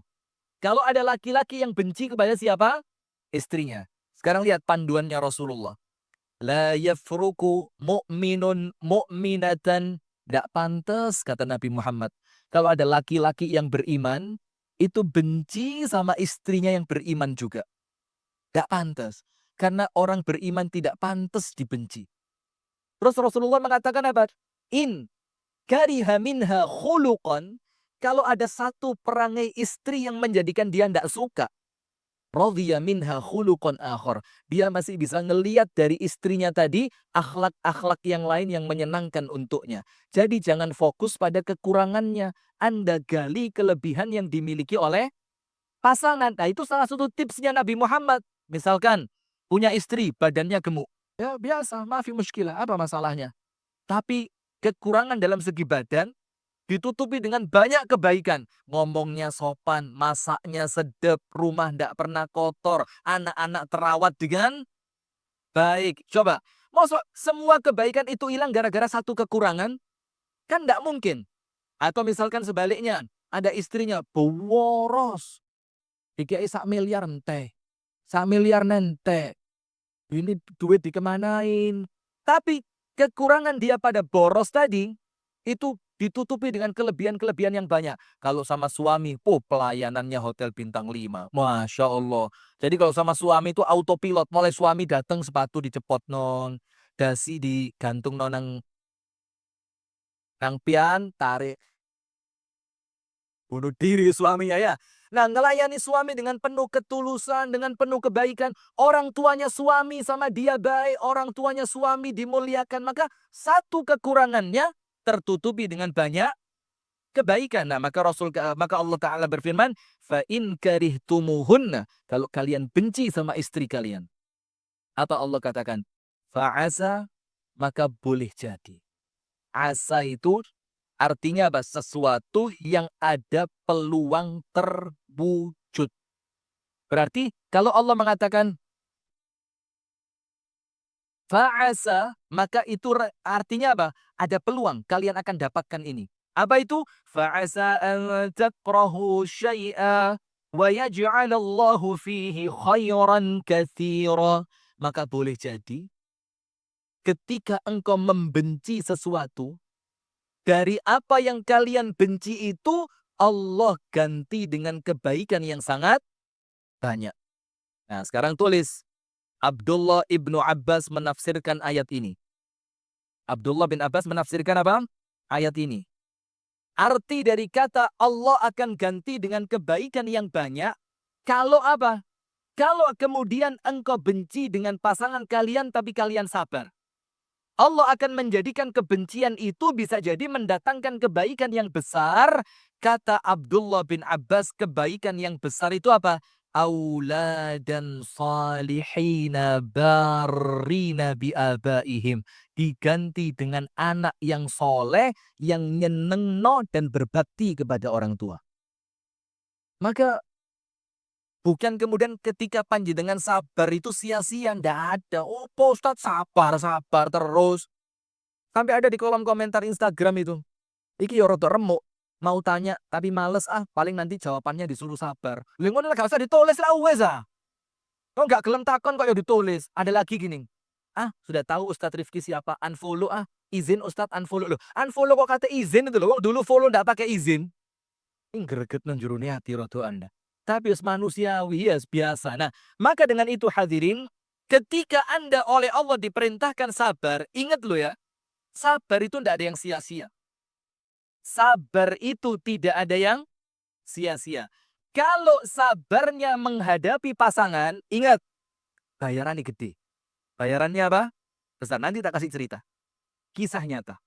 Kalau ada laki-laki yang benci kepada siapa? Istrinya. Sekarang lihat panduannya Rasulullah. La yafruku mu'minun mu'minatan. Tidak pantas, kata Nabi Muhammad. Kalau ada laki-laki yang beriman, itu benci sama istrinya yang beriman juga. Tidak pantas. Karena orang beriman tidak pantas dibenci. Terus Rasulullah mengatakan apa? In kariha minha khuluqan, kalau ada satu perangai istri yang menjadikan dia tidak suka, radhiya minha khuluqan akhar, dia masih bisa ngelihat dari istrinya tadi akhlak-akhlak yang lain yang menyenangkan untuknya. Jadi jangan fokus pada kekurangannya, Anda gali kelebihan yang dimiliki oleh pasangan. Nah, itu salah satu tipsnya Nabi Muhammad. Misalkan punya istri badannya gemuk, ya biasa, maafi muskilah, apa masalahnya? Tapi kekurangan dalam segi badan ditutupi dengan banyak kebaikan. Ngomongnya sopan, masaknya sedap, rumah tidak pernah kotor, anak-anak terawat dengan baik. Coba, maksud semua kebaikan itu hilang gara-gara satu kekurangan? Kan tidak mungkin. Atau misalkan sebaliknya, ada istrinya boros. Dikai 1 miliar ente. 1 miliar nente. Ini duit dikemanain? Tapi kekurangan dia pada boros tadi, itu ditutupi dengan kelebihan-kelebihan yang banyak. Kalau sama suami, pelayanannya hotel bintang 5. Masya Allah. Jadi kalau sama suami itu autopilot. Mulai suami datang sepatu dicepot non. Dasi digantung non nang pian, tarik. Bunuh diri suaminya ya. Nah, ngelayani suami dengan penuh ketulusan, dengan penuh kebaikan. Orang tuanya suami sama dia baik, orang tuanya suami dimuliakan. Maka satu kekurangannya tertutupi dengan banyak kebaikan. Nah, maka Allah Ta'ala berfirman, fa in karihtumuhunna, kalau kalian benci sama istri kalian. Apa Allah katakan? Fa'asa, maka boleh jadi. Asa itu artinya apa? Sesuatu yang ada peluang terwujud. Berarti kalau Allah mengatakan fa'asa, maka itu artinya apa? Ada peluang kalian akan dapatkan ini. Apa itu? Fa'asa an takrahu syai'a wa yaj'alallahu fihi khairan katsira. Maka boleh jadi ketika engkau membenci sesuatu, dari apa yang kalian benci itu Allah ganti dengan kebaikan yang sangat banyak. Nah, sekarang tulis. Abdullah ibnu Abbas menafsirkan ayat ini. Abdullah bin Abbas menafsirkan apa? Ayat ini. Arti dari kata Allah akan ganti dengan kebaikan yang banyak. Kalau apa? Kalau kemudian engkau benci dengan pasangan kalian tapi kalian sabar. Allah akan menjadikan kebencian itu bisa jadi mendatangkan kebaikan yang besar. Kata Abdullah bin Abbas, kebaikan yang besar itu apa? Auladan salihina barrina biabaihim. Diganti dengan anak yang soleh, yang nyenengno dan berbakti kepada orang tua. Maka bukan kemudian ketika panjenengan sabar itu sia-sia. Tidak ada. Oh, Pak Ustadz sabar terus. Sampai ada di kolom komentar Instagram itu. Iki yo rada remuk. Mau tanya tapi males paling nanti jawabannya disuruh sabar. Lha ngono gak usah ditulis lah wes ah. Kok gak gelem takon kok yo ditulis. Ada lagi gini. Sudah tahu Ustadz Rifki siapa? Unfollow Izin Ustadz unfollow loh. Unfollow kok kata izin itu loh. Dulu follow ndak pakai izin. Ini greget nang jero hati rada Anda. Tapi manusiawi ya biasa. Nah, maka dengan itu hadirin, ketika Anda oleh Allah diperintahkan sabar, ingat loh ya, sabar itu tidak ada yang sia-sia. Sabar itu tidak ada yang sia-sia. Kalau sabarnya menghadapi pasangan, ingat, bayarannya gede. Bayarannya apa? Besar. Nanti tak kasih cerita. Kisah nyata.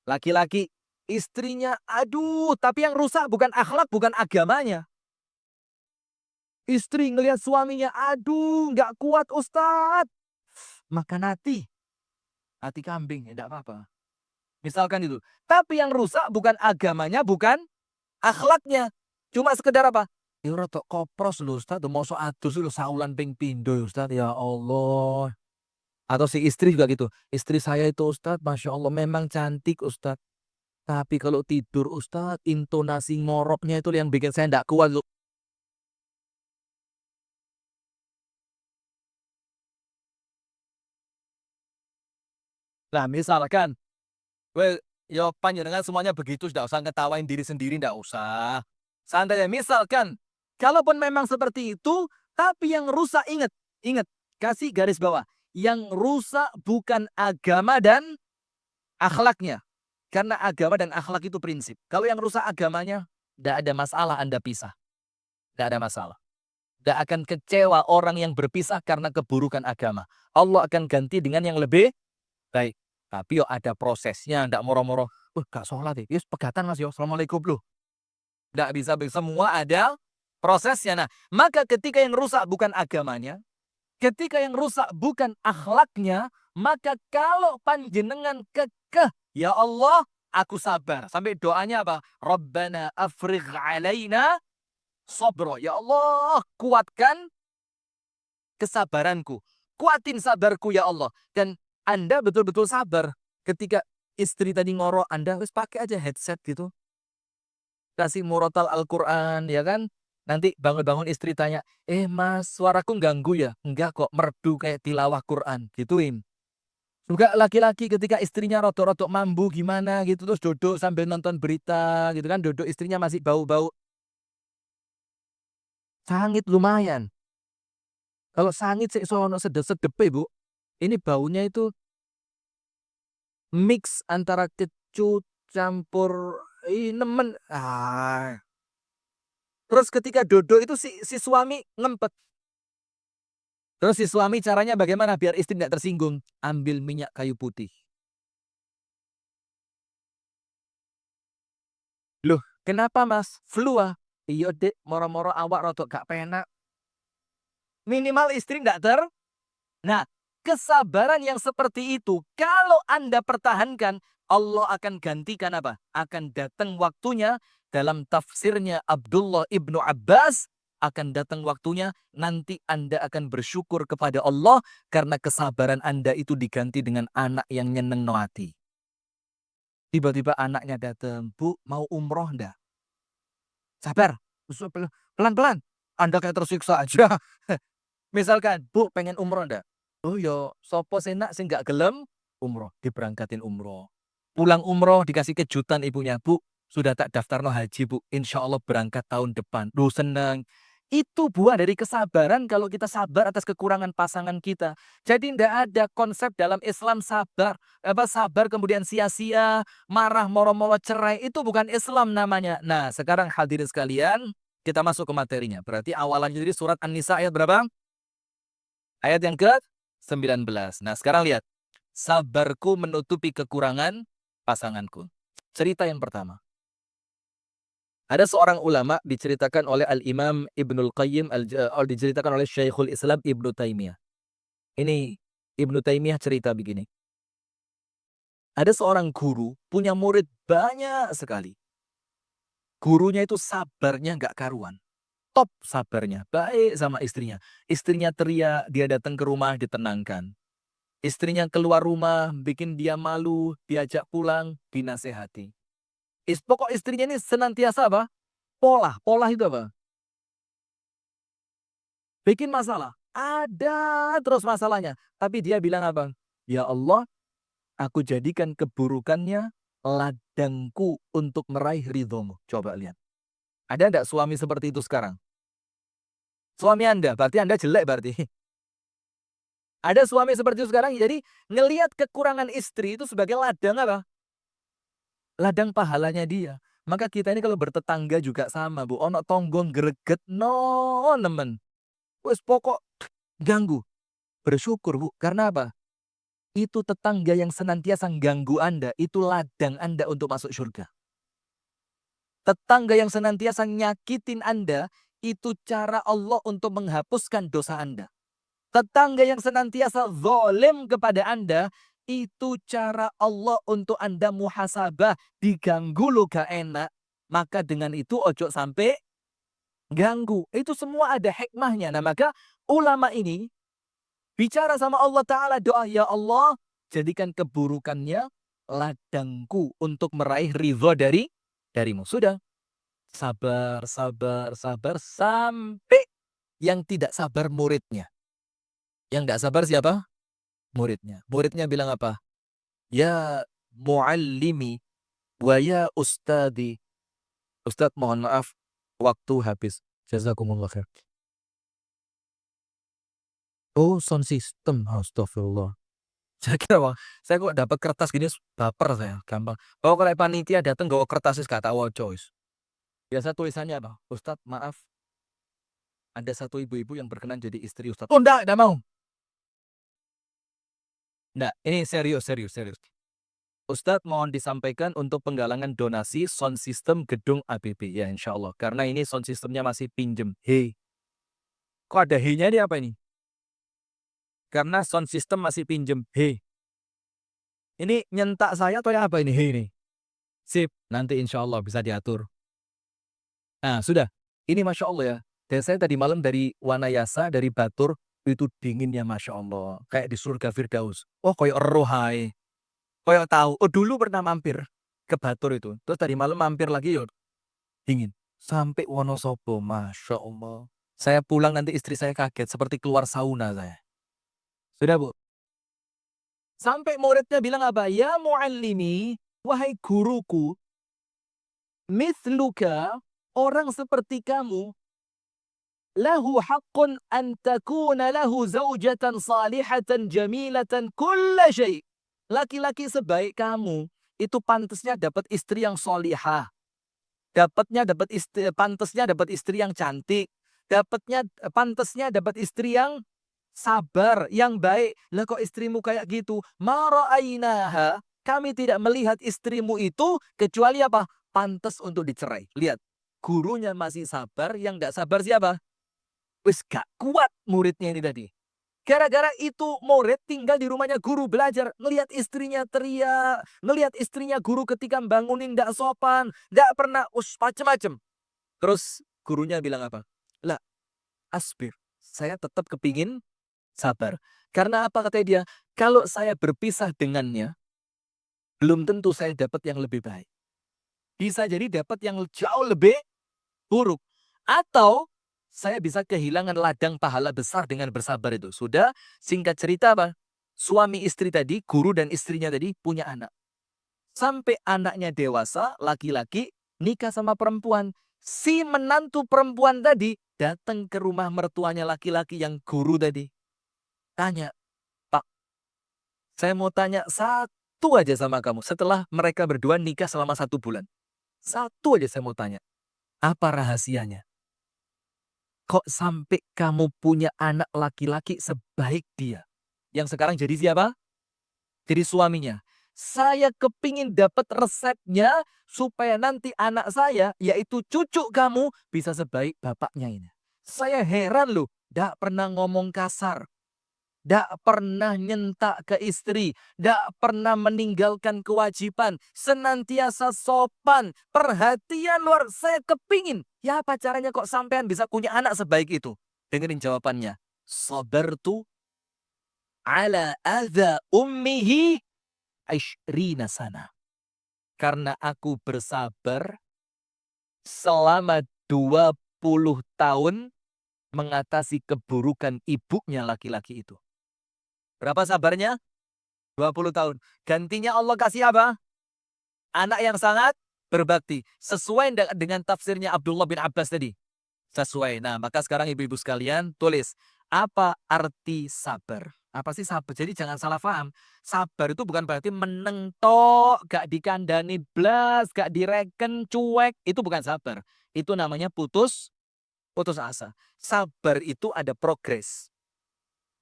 Laki-laki, istrinya, aduh, tapi yang rusak bukan akhlak, bukan agamanya. Istri ngelihat suaminya, aduh, nggak kuat Ustadz. Makan hati kambing, tidak apa-apa. Misalkan itu. Tapi yang rusak bukan agamanya, bukan akhlaknya. Cuma sekedar apa? Ya rada kopros lho Ustaz, mosok adus lho saulan ping pindho Ustaz, ya Allah. Atau si istri juga gitu. Istri saya itu Ustaz, Masya Allah memang cantik Ustaz. Tapi kalau tidur Ustaz, intonasi ngoroknya itu yang bikin saya tidak kuat loh. Nah misalkan, well, ya panjenengan semuanya begitu, tidak usah ngetawain diri sendiri, tidak usah. Santai ya, misalkan, kalaupun memang seperti itu, tapi yang rusak ingat, kasih garis bawah. Yang rusak bukan agama dan akhlaknya. Karena agama dan akhlak itu prinsip. Kalau yang rusak agamanya, tidak ada masalah Anda pisah. Tidak ada masalah. Tidak akan kecewa orang yang berpisah karena keburukan agama. Allah akan ganti dengan yang lebih baik. Tapi yo ada prosesnya, tidak moro-moro. Gak sholat ya. Yes, pegatan mas yo. Assalamualaikum loh. Tidak bisa semua ada prosesnya. Nah, maka ketika yang rusak bukan agamanya, ketika yang rusak bukan akhlaknya, maka kalau panjenengan kekeh, ya Allah, aku sabar. Sampai doanya apa? Rabbana afrigh alaina sabra. Ya Allah, kuatkan kesabaranku. Kuatin sabarku ya Allah. Dan Anda betul-betul sabar. Ketika istri tadi ngorok, Anda harus pakai aja headset gitu. Kasih murotal Al-Quran, ya kan? Nanti bangun-bangun istri tanya, mas suaraku ganggu ya? Enggak kok, merdu kayak tilawah Quran. Gituin. Juga laki-laki ketika istrinya rotok-rotok mambu gimana gitu. Terus duduk sambil nonton berita gitu kan. Duduk istrinya masih bau-bau. Sangit lumayan. Kalau sangit sih sono sedep-sedep Bu. Ini baunya itu mix antara kecut campur nemen. Terus ketika duduk itu si suami ngempet. Terus si suami caranya bagaimana biar istri tidak tersinggung? Ambil minyak kayu putih. Loh, kenapa mas? Flu ah? Iya dek, moro-moro awak rotok gak penak. Minimal istri tidak Nah, kesabaran yang seperti itu, kalau Anda pertahankan, Allah akan gantikan apa? Akan datang waktunya, dalam tafsirnya Abdullah ibnu Abbas, akan datang waktunya, nanti Anda akan bersyukur kepada Allah, karena kesabaran Anda itu diganti dengan anak yang nyeneng no hati. Tiba-tiba anaknya datang, Bu, mau umroh ndak? Sabar, pelan-pelan. Anda kayak tersiksa aja. Misalkan, Bu, pengen umroh ndak? Oh yo, sopo senak sing gak gelem umroh, diberangkatin umroh. Pulang umroh dikasih kejutan ibunya, Bu, sudah tak daftarno haji, Bu. Insya Allah berangkat tahun depan. Duh seneng. Itu buah dari kesabaran kalau kita sabar atas kekurangan pasangan kita. Jadi tidak ada konsep dalam Islam sabar. Sabar kemudian sia-sia, marah, moro-moro cerai. Itu bukan Islam namanya. Nah sekarang hadirin sekalian, kita masuk ke materinya. Berarti awalannya jadi surat An-Nisa ayat berapa? Ayat yang ke-19. Nah sekarang lihat. Sabarku menutupi kekurangan pasanganku. Cerita yang pertama. Ada seorang ulama diceritakan oleh Al-Imam Ibnul Qayyim, diceritakan oleh Syekhul Islam Ibnu Taimiyah. Ini Ibnu Taimiyah cerita begini. Ada seorang guru punya murid banyak sekali. Gurunya itu sabarnya nggak karuan. Top sabarnya, baik sama istrinya. Istrinya teriak, dia datang ke rumah ditenangkan. Istrinya keluar rumah, bikin dia malu, diajak pulang, dinasehati. Pokok istrinya ini senantiasa apa? Pola itu apa? Bikin masalah. Ada terus masalahnya. Tapi dia bilang apa? Ya Allah, aku jadikan keburukannya ladangku untuk meraih ridhomu. Coba lihat. Ada enggak suami seperti itu sekarang? Suami Anda, berarti Anda jelek berarti. Ada suami seperti itu sekarang, jadi ngelihat kekurangan istri itu sebagai ladang apa? Ladang pahalanya dia. Maka kita ini kalau bertetangga juga sama, Bu. Ono tonggong greget no nemen. Wes pokok ganggu. Bersyukur, Bu. Karena apa? Itu tetangga yang senantiasa ganggu Anda, itu ladang Anda untuk masuk surga. Tetangga yang senantiasa nyakitin Anda, itu cara Allah untuk menghapuskan dosa Anda. Tetangga yang senantiasa zalim kepada Anda, itu cara Allah untuk Anda muhasabah. Diganggu lo gak enak, maka dengan itu ojo sampai ganggu. Itu semua ada hikmahnya. Nah maka ulama ini bicara sama Allah Ta'ala, doa, ya Allah, jadikan keburukannya ladangku untuk meraih ridho darimu. Sudah. Sabar, sabar, sabar, sampai yang tidak sabar muridnya. Yang nggak sabar siapa? Muridnya. Muridnya bilang apa? Ya muallimi wa ya ustadi. Ustadz mohon maaf, waktu habis. Jazakumullah khair. Oh, sound system. Astagfirullah. Saya kira wah, saya kok dapat kertas gini baper saya, gampang. Oh kalau panitia datang gawa kertas wis gak tak waca wis. Biasa tulisannya apa? Ustadz maaf, ada satu ibu-ibu yang berkenan jadi istri Ustadz. Oh enggak mau. Enggak, ini serius, serius, serius. Ustadz mohon disampaikan untuk penggalangan donasi sound system gedung ABB. Ya insya Allah. Karena ini sound systemnya masih pinjem. Hei. Kok ada hei-nya ini apa ini? Karena sound system masih pinjem. Hei. Ini nyentak saya atau apa ini? Hei ini. Sip. Nanti insya Allah bisa diatur. Nah sudah. Ini Masya Allah ya. Dan saya tadi malam dari Wanayasa, dari Batur. Itu dinginnya Masya Allah. Kayak di surga Firdaus. Oh kayak rohai. Kayak tahu. Oh dulu pernah mampir ke Batur itu. Terus tadi malam mampir lagi yuk. Dingin. Sampai Wonosobo. Masya Allah. Saya pulang nanti istri saya kaget. Seperti keluar sauna saya. Sudah Bu. Sampai muridnya bilang apa? Ya muallimi. Wahai guruku. Mithluka. Orang seperti kamu. Lahu haqqun an takuna lahu zawjatan salihatan jamilatan kulla syai'. Laki-laki sebaik kamu. Itu pantasnya dapat istri yang solihah. Pantasnya dapat istri yang cantik. Pantasnya dapat istri yang sabar, yang baik. Lah kok istrimu kayak gitu? Ma ra'ainaha. Kami tidak melihat istrimu itu kecuali apa? Pantas untuk dicerai. Lihat. Gurunya masih sabar, yang tidak sabar siapa? Wis gak kuat muridnya ini tadi. Gara-gara itu murid tinggal di rumahnya guru belajar. Ngelihat istrinya teriak. Ngelihat istrinya guru ketika bangunin tidak sopan. Tidak pernah macem-macem. Terus gurunya bilang apa? Lah, asbir. Saya tetap kepingin sabar. Karena apa kata dia? Kalau saya berpisah dengannya, belum tentu saya dapat yang lebih baik. Bisa jadi dapat yang jauh lebih buruk. Atau saya bisa kehilangan ladang pahala besar dengan bersabar itu. Sudah, singkat cerita apa? Suami istri tadi, guru dan istrinya tadi punya anak. Sampai anaknya dewasa, laki-laki, nikah sama perempuan. Si menantu perempuan tadi datang ke rumah mertuanya laki-laki yang guru tadi. Tanya, Pak, saya mau tanya satu aja sama kamu. Setelah mereka berdua nikah selama 1 bulan. Satu aja saya mau tanya. Apa rahasianya? Kok sampai kamu punya anak laki-laki sebaik dia? Yang sekarang jadi siapa? Jadi suaminya. Saya kepingin dapat resepnya supaya nanti anak saya, yaitu cucu kamu, bisa sebaik bapaknya ini. Saya heran loh, tidak pernah ngomong kasar. Tidak pernah nyentak ke istri. Tidak pernah meninggalkan kewajiban. Senantiasa sopan. Perhatian luar. Saya kepingin. Ya apa caranya kok sampean bisa punya anak sebaik itu? Dengerin jawabannya. Sabartu ala adha ummihi aishrina sana. Karena aku bersabar selama 20 tahun mengatasi keburukan ibunya laki-laki itu. Berapa sabarnya? 20 tahun. Gantinya Allah kasih apa? Anak yang sangat berbakti. Sesuai dengan tafsirnya Abdullah bin Abbas tadi. Sesuai. Nah, maka sekarang ibu-ibu sekalian tulis. Apa arti sabar? Apa sih sabar? Jadi jangan salah paham. Sabar itu bukan berarti meneng tok, gak dikandani blas, gak direken, cuek. Itu bukan sabar. Itu namanya putus asa. Sabar itu ada progres.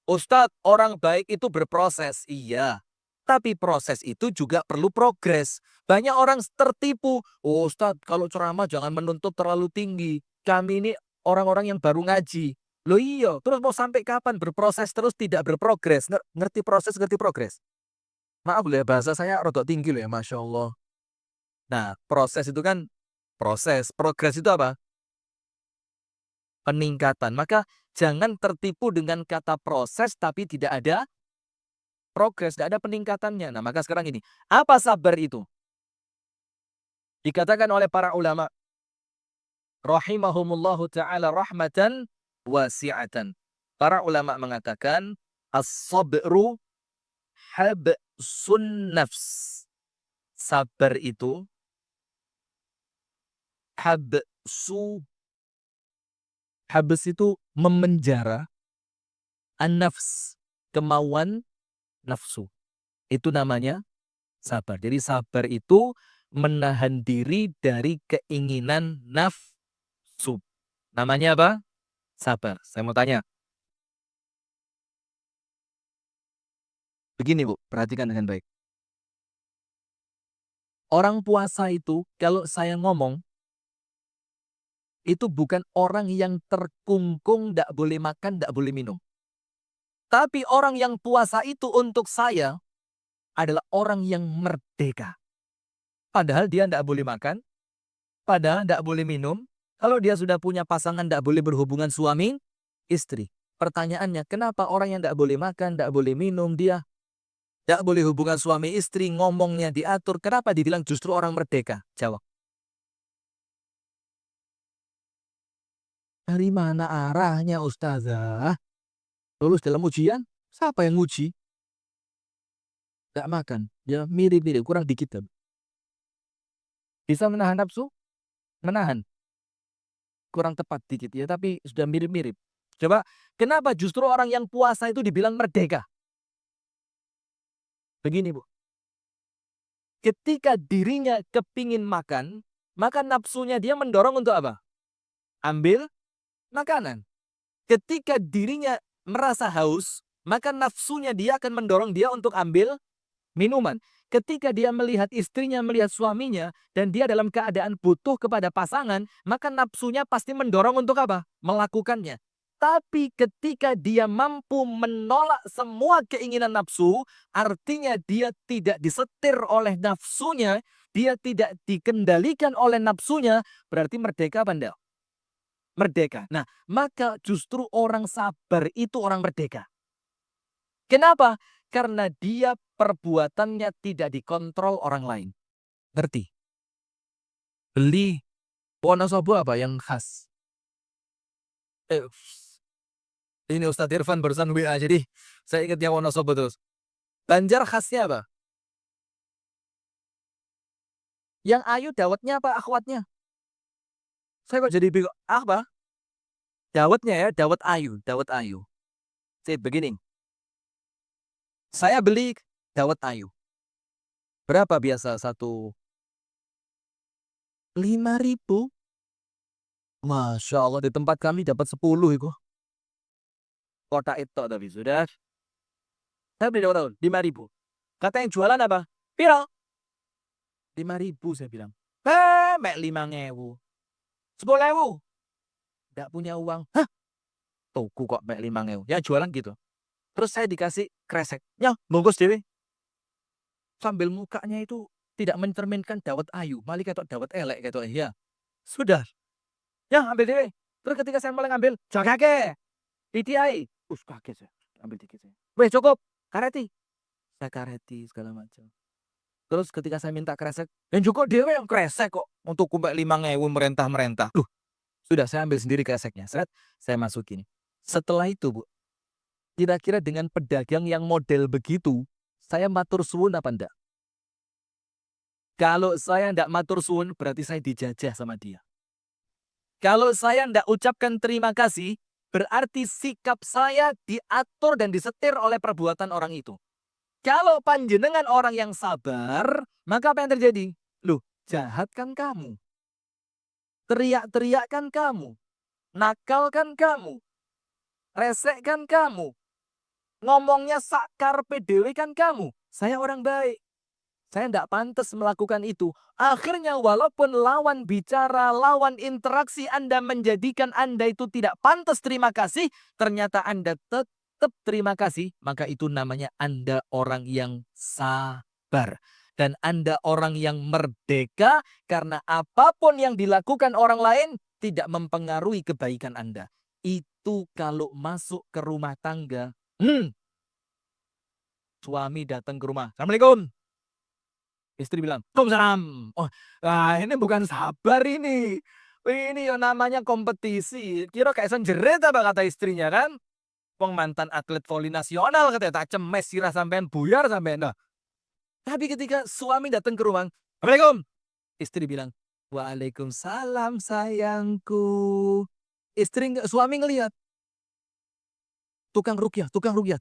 Ustadz, orang baik itu berproses. Iya. Tapi proses itu juga perlu progres. Banyak orang tertipu. Oh, Ustadz, kalau ceramah jangan menuntut terlalu tinggi. Kami ini orang-orang yang baru ngaji. Loh iya, terus mau sampai kapan berproses terus tidak berprogres? Ngerti proses, ngerti progres. Maaf loh ya, bahasa saya rodok tinggi loh ya, Masya Allah. Nah, proses itu kan proses. Progres itu apa? Peningkatan. Maka jangan tertipu dengan kata proses tapi tidak ada progres, tidak ada peningkatannya. Nah, maka sekarang ini, apa sabar itu? Dikatakan oleh para ulama, rahimahumullahu ta'ala rahmatan wasi'atan. Para ulama mengatakan, as-sabru habsun nafs. Sabar itu, habs itu memenjara, an-nafs, kemauan nafsu. Itu namanya sabar. Jadi sabar itu menahan diri dari keinginan nafsu. Namanya apa? Sabar. Saya mau tanya. Begini Bu, perhatikan dengan baik. Orang puasa itu, kalau saya ngomong, itu bukan orang yang terkungkung, tidak boleh makan, tidak boleh minum. Tapi orang yang puasa itu untuk saya adalah orang yang merdeka. Padahal dia tidak boleh makan, padahal tidak boleh minum. Kalau dia sudah punya pasangan, tidak boleh berhubungan suami, istri. Pertanyaannya, kenapa orang yang tidak boleh makan, tidak boleh minum, dia tidak boleh hubungan suami istri, ngomongnya diatur, kenapa dibilang justru orang merdeka? Jawab. Dari mana arahnya Ustazah? Lulus dalam ujian? Siapa yang uji? Tidak makan. Ya mirip-mirip, kurang dikit. Bisa menahan nafsu? Menahan. Kurang tepat dikit ya, tapi sudah mirip-mirip. Coba, kenapa justru orang yang puasa itu dibilang merdeka? Begini Bu. Ketika dirinya kepingin makan, maka nafsunya dia mendorong untuk apa? Ambil makanan. Ketika dirinya merasa haus, maka nafsunya dia akan mendorong dia untuk ambil minuman. Ketika dia melihat istrinya, melihat suaminya, dan dia dalam keadaan butuh kepada pasangan, maka nafsunya pasti mendorong untuk apa? Melakukannya. Tapi ketika dia mampu menolak semua keinginan nafsu, artinya dia tidak disetir oleh nafsunya, dia tidak dikendalikan oleh nafsunya, berarti merdeka apa enggak? Merdeka. Nah, maka justru orang sabar itu orang merdeka. Kenapa? Karena dia perbuatannya tidak dikontrol orang lain. Ngerti? Beli Wonosobo apa yang khas? Eh, ini Ustadz Irfan barusan WA, jadi saya ingat yang Wonosobo terus. Banjar khasnya apa? Yang ayu dawetnya apa akhwatnya? Saya kok jadi bingung. Apa? Dawetnya ya, dawet ayu, dawet ayu. Saya begini. Saya beli dawet ayu. Berapa biasa satu? 5.000. Masya Allah, di tempat kami dapat 10 itu. Kotak itu tapi sudah. Saya beli berapa tahun? 5.000. Kata yang jualan apa? Piro? 5.000 saya bilang. Mek 5.000. 10.000. Tidak punya uang. Hah? Tuku kok mek 5.000. Ya jualan gitu. Terus saya dikasih kresek. Ya, bungkus dewe. Sambil mukanya itu tidak mencerminkan dawet ayu. Malah kayak dawet elek gitu. Ya. Sudah. Ya, ambil dewe. Terus ketika saya mulai ngambil, jaga ke. Iti kaget saya. Ambil dikit saya. Weh, cukup. Kareti. Saya kareti segala macam. Terus ketika saya minta kresek, yang juga dewe yang kresek kok. Untuk kumpul 5.000 merentah-merentah. Sudah saya ambil sendiri kreseknya. Saya masukin. Setelah itu, Bu, kira-kira dengan pedagang yang model begitu, saya matur suwun apa enggak? Kalau saya enggak matur suwun, berarti saya dijajah sama dia. Kalau saya enggak ucapkan terima kasih, berarti sikap saya diatur dan disetir oleh perbuatan orang itu. Kalau panjenengan orang yang sabar, maka apa yang terjadi? Loh, jahat kan kamu. Teriak-teriak kan kamu. Nakal kan kamu. Resek kan kamu. Ngomongnya sakar PDW kan kamu. Saya orang baik. Saya tidak pantas melakukan itu. Akhirnya walaupun lawan bicara, lawan interaksi Anda menjadikan Anda itu tidak pantas terima kasih, ternyata Anda tetap terima kasih, maka itu namanya Anda orang yang sabar. Dan Anda orang yang merdeka karena apapun yang dilakukan orang lain tidak mempengaruhi kebaikan Anda. Itu kalau masuk ke rumah tangga. Suami datang ke rumah. Assalamualaikum. Istri bilang, "Waalaikumsalam." Oh, ini bukan sabar ini. Ini yang namanya kompetisi. Kira kayak senjerit apa kata istrinya kan? Wong mantan atlet voli nasional katanya, tak cemes sirah sampean buyar sampean. Nah, tapi ketika suami datang ke rumah, "Assalamualaikum." Istri bilang, "Waalaikumsalam sayangku." Suami ngelihat, tukang rukyah,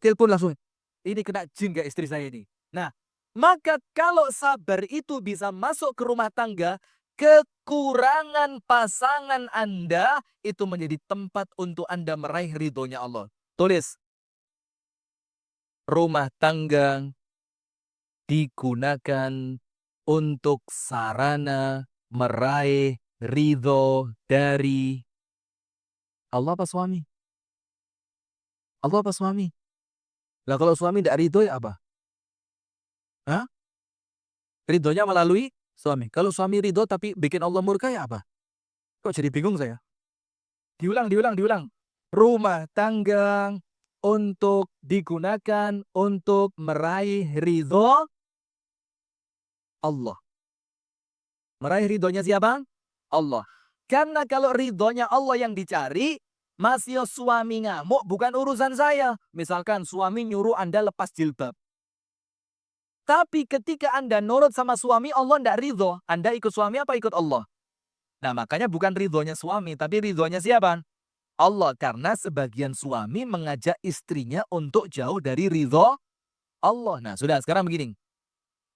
telepon langsung. Ini kena jin gak istri saya ini? Nah, maka kalau sabar itu bisa masuk ke rumah tangga, kekurangan pasangan Anda itu menjadi tempat untuk Anda meraih ridhonya Allah. Tulis, rumah tangga digunakan untuk sarana meraih ridho dari Allah apa suami? Allah apa suami? Lah kalau suami tidak ridho ya apa? Hah? Ridhonya melalui suami. Kalau suami ridho tapi bikin Allah murka ya apa? Kok jadi bingung saya? Diulang. Rumah tangga untuk digunakan untuk meraih ridho Allah. Meraih ridhonya siapa? Allah. Karena kalau ridhonya Allah yang dicari, masih suami ngamuk bukan urusan saya. Misalkan suami nyuruh Anda lepas jilbab. Tapi ketika Anda nurut sama suami, Allah tidak ridho. Anda ikut suami apa ikut Allah? Nah, makanya bukan ridhonya suami, tapi ridhonya siapa? Allah. Karena sebagian suami mengajak istrinya untuk jauh dari ridho Allah. Nah, sudah sekarang begini.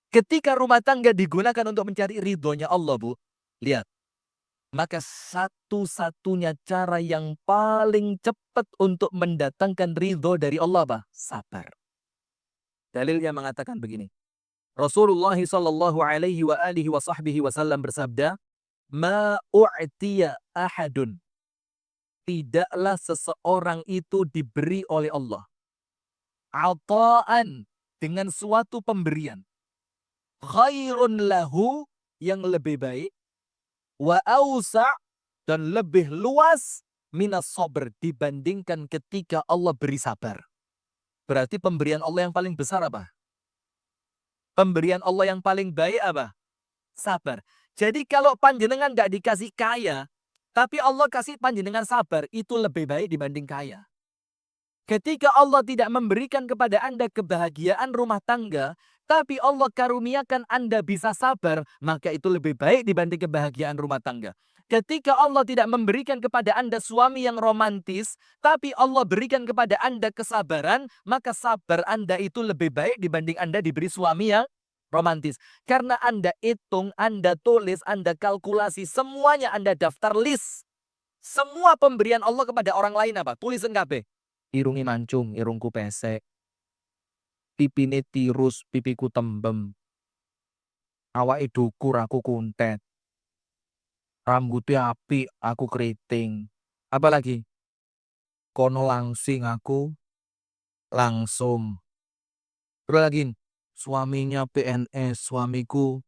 Ketika rumah tangga digunakan untuk mencari ridhonya Allah, Bu. Lihat. Maka satu-satunya cara yang paling cepat untuk mendatangkan ridho dari Allah apa? Sabar. Dalilnya mengatakan begini. Rasulullah sallallahu alaihi wa alihi wa sahbihi wasallam bersabda, "Ma u'tiya ahadun." Tidaklah seseorang itu diberi oleh Allah ata'an, dengan suatu pemberian, khairun lahu, yang lebih baik, wa ausa', dan lebih luas, minas sabr, dibandingkan ketika Allah beri sabar. Berarti pemberian Allah yang paling besar apa? Pemberian Allah yang paling baik apa? Sabar. Jadi kalau panjenengan nggak dikasih kaya, tapi Allah kasih panjenengan sabar, itu lebih baik dibanding kaya. Ketika Allah tidak memberikan kepada Anda kebahagiaan rumah tangga, tapi Allah karuniakan Anda bisa sabar, maka itu lebih baik dibanding kebahagiaan rumah tangga. Ketika Allah tidak memberikan kepada Anda suami yang romantis, tapi Allah berikan kepada Anda kesabaran, maka sabar Anda itu lebih baik dibanding Anda diberi suami yang romantis. Karena Anda hitung, Anda tulis, Anda kalkulasi, semuanya Anda daftar list. Semua pemberian Allah kepada orang lain apa? Tulisan kabeh. Irungi mancung, irungku pesek. Pipine tirus, pipiku tembem. Awake dukur, aku kuntet. Rambutnya apik, aku keriting. Apalagi? Kono langsing, aku langsung. Terus lagi, suaminya PNS, suamiku.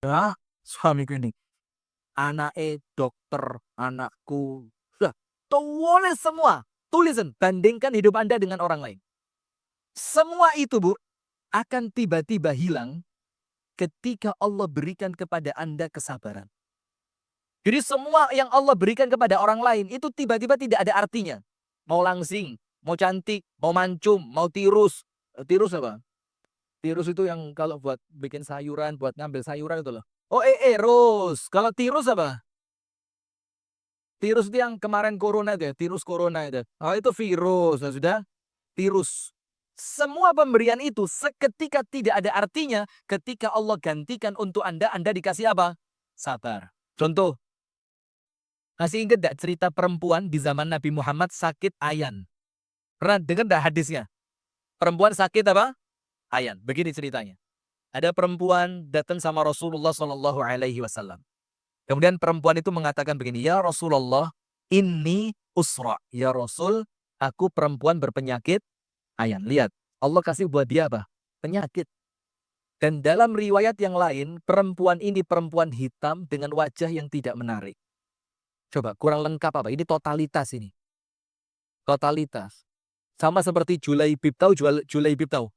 Ya, suamiku ini. Anaknya dokter, anakku. Sudah, tulis semua. Tulisan, bandingkan hidup Anda dengan orang lain. Semua itu, Bu, akan tiba-tiba hilang ketika Allah berikan kepada Anda kesabaran. Jadi semua yang Allah berikan kepada orang lain itu tiba-tiba tidak ada artinya. Mau langsing, mau cantik, mau mancung, mau tirus. Tirus apa? Tirus itu yang kalau buat bikin sayuran, buat ngambil sayuran itu loh. Oh, Eros. Kalau tirus apa? Tirus itu yang kemarin corona itu ya, tirus corona itu. Oh, itu virus. Nah, sudah, tirus. Semua pemberian itu seketika tidak ada artinya ketika Allah gantikan untuk Anda dikasih apa? Sabar. Contoh, masih ingat gak cerita perempuan di zaman Nabi Muhammad sakit ayan? Pernah dengar gak hadisnya? Perempuan sakit apa? Ayan. Begini ceritanya. Ada perempuan datang sama Rasulullah Shallallahu Alaihi Wasallam. Kemudian perempuan itu mengatakan begini, ya Rasulullah, ini usra. Ya Rasul, aku perempuan berpenyakit ayan. Lihat, Allah kasih buat dia apa? Penyakit. Dan dalam riwayat yang lain, perempuan ini perempuan hitam dengan wajah yang tidak menarik. Coba, kurang lengkap apa? Ini totalitas ini. Totalitas. Sama seperti Julaibib, tahu Julaibib tahu?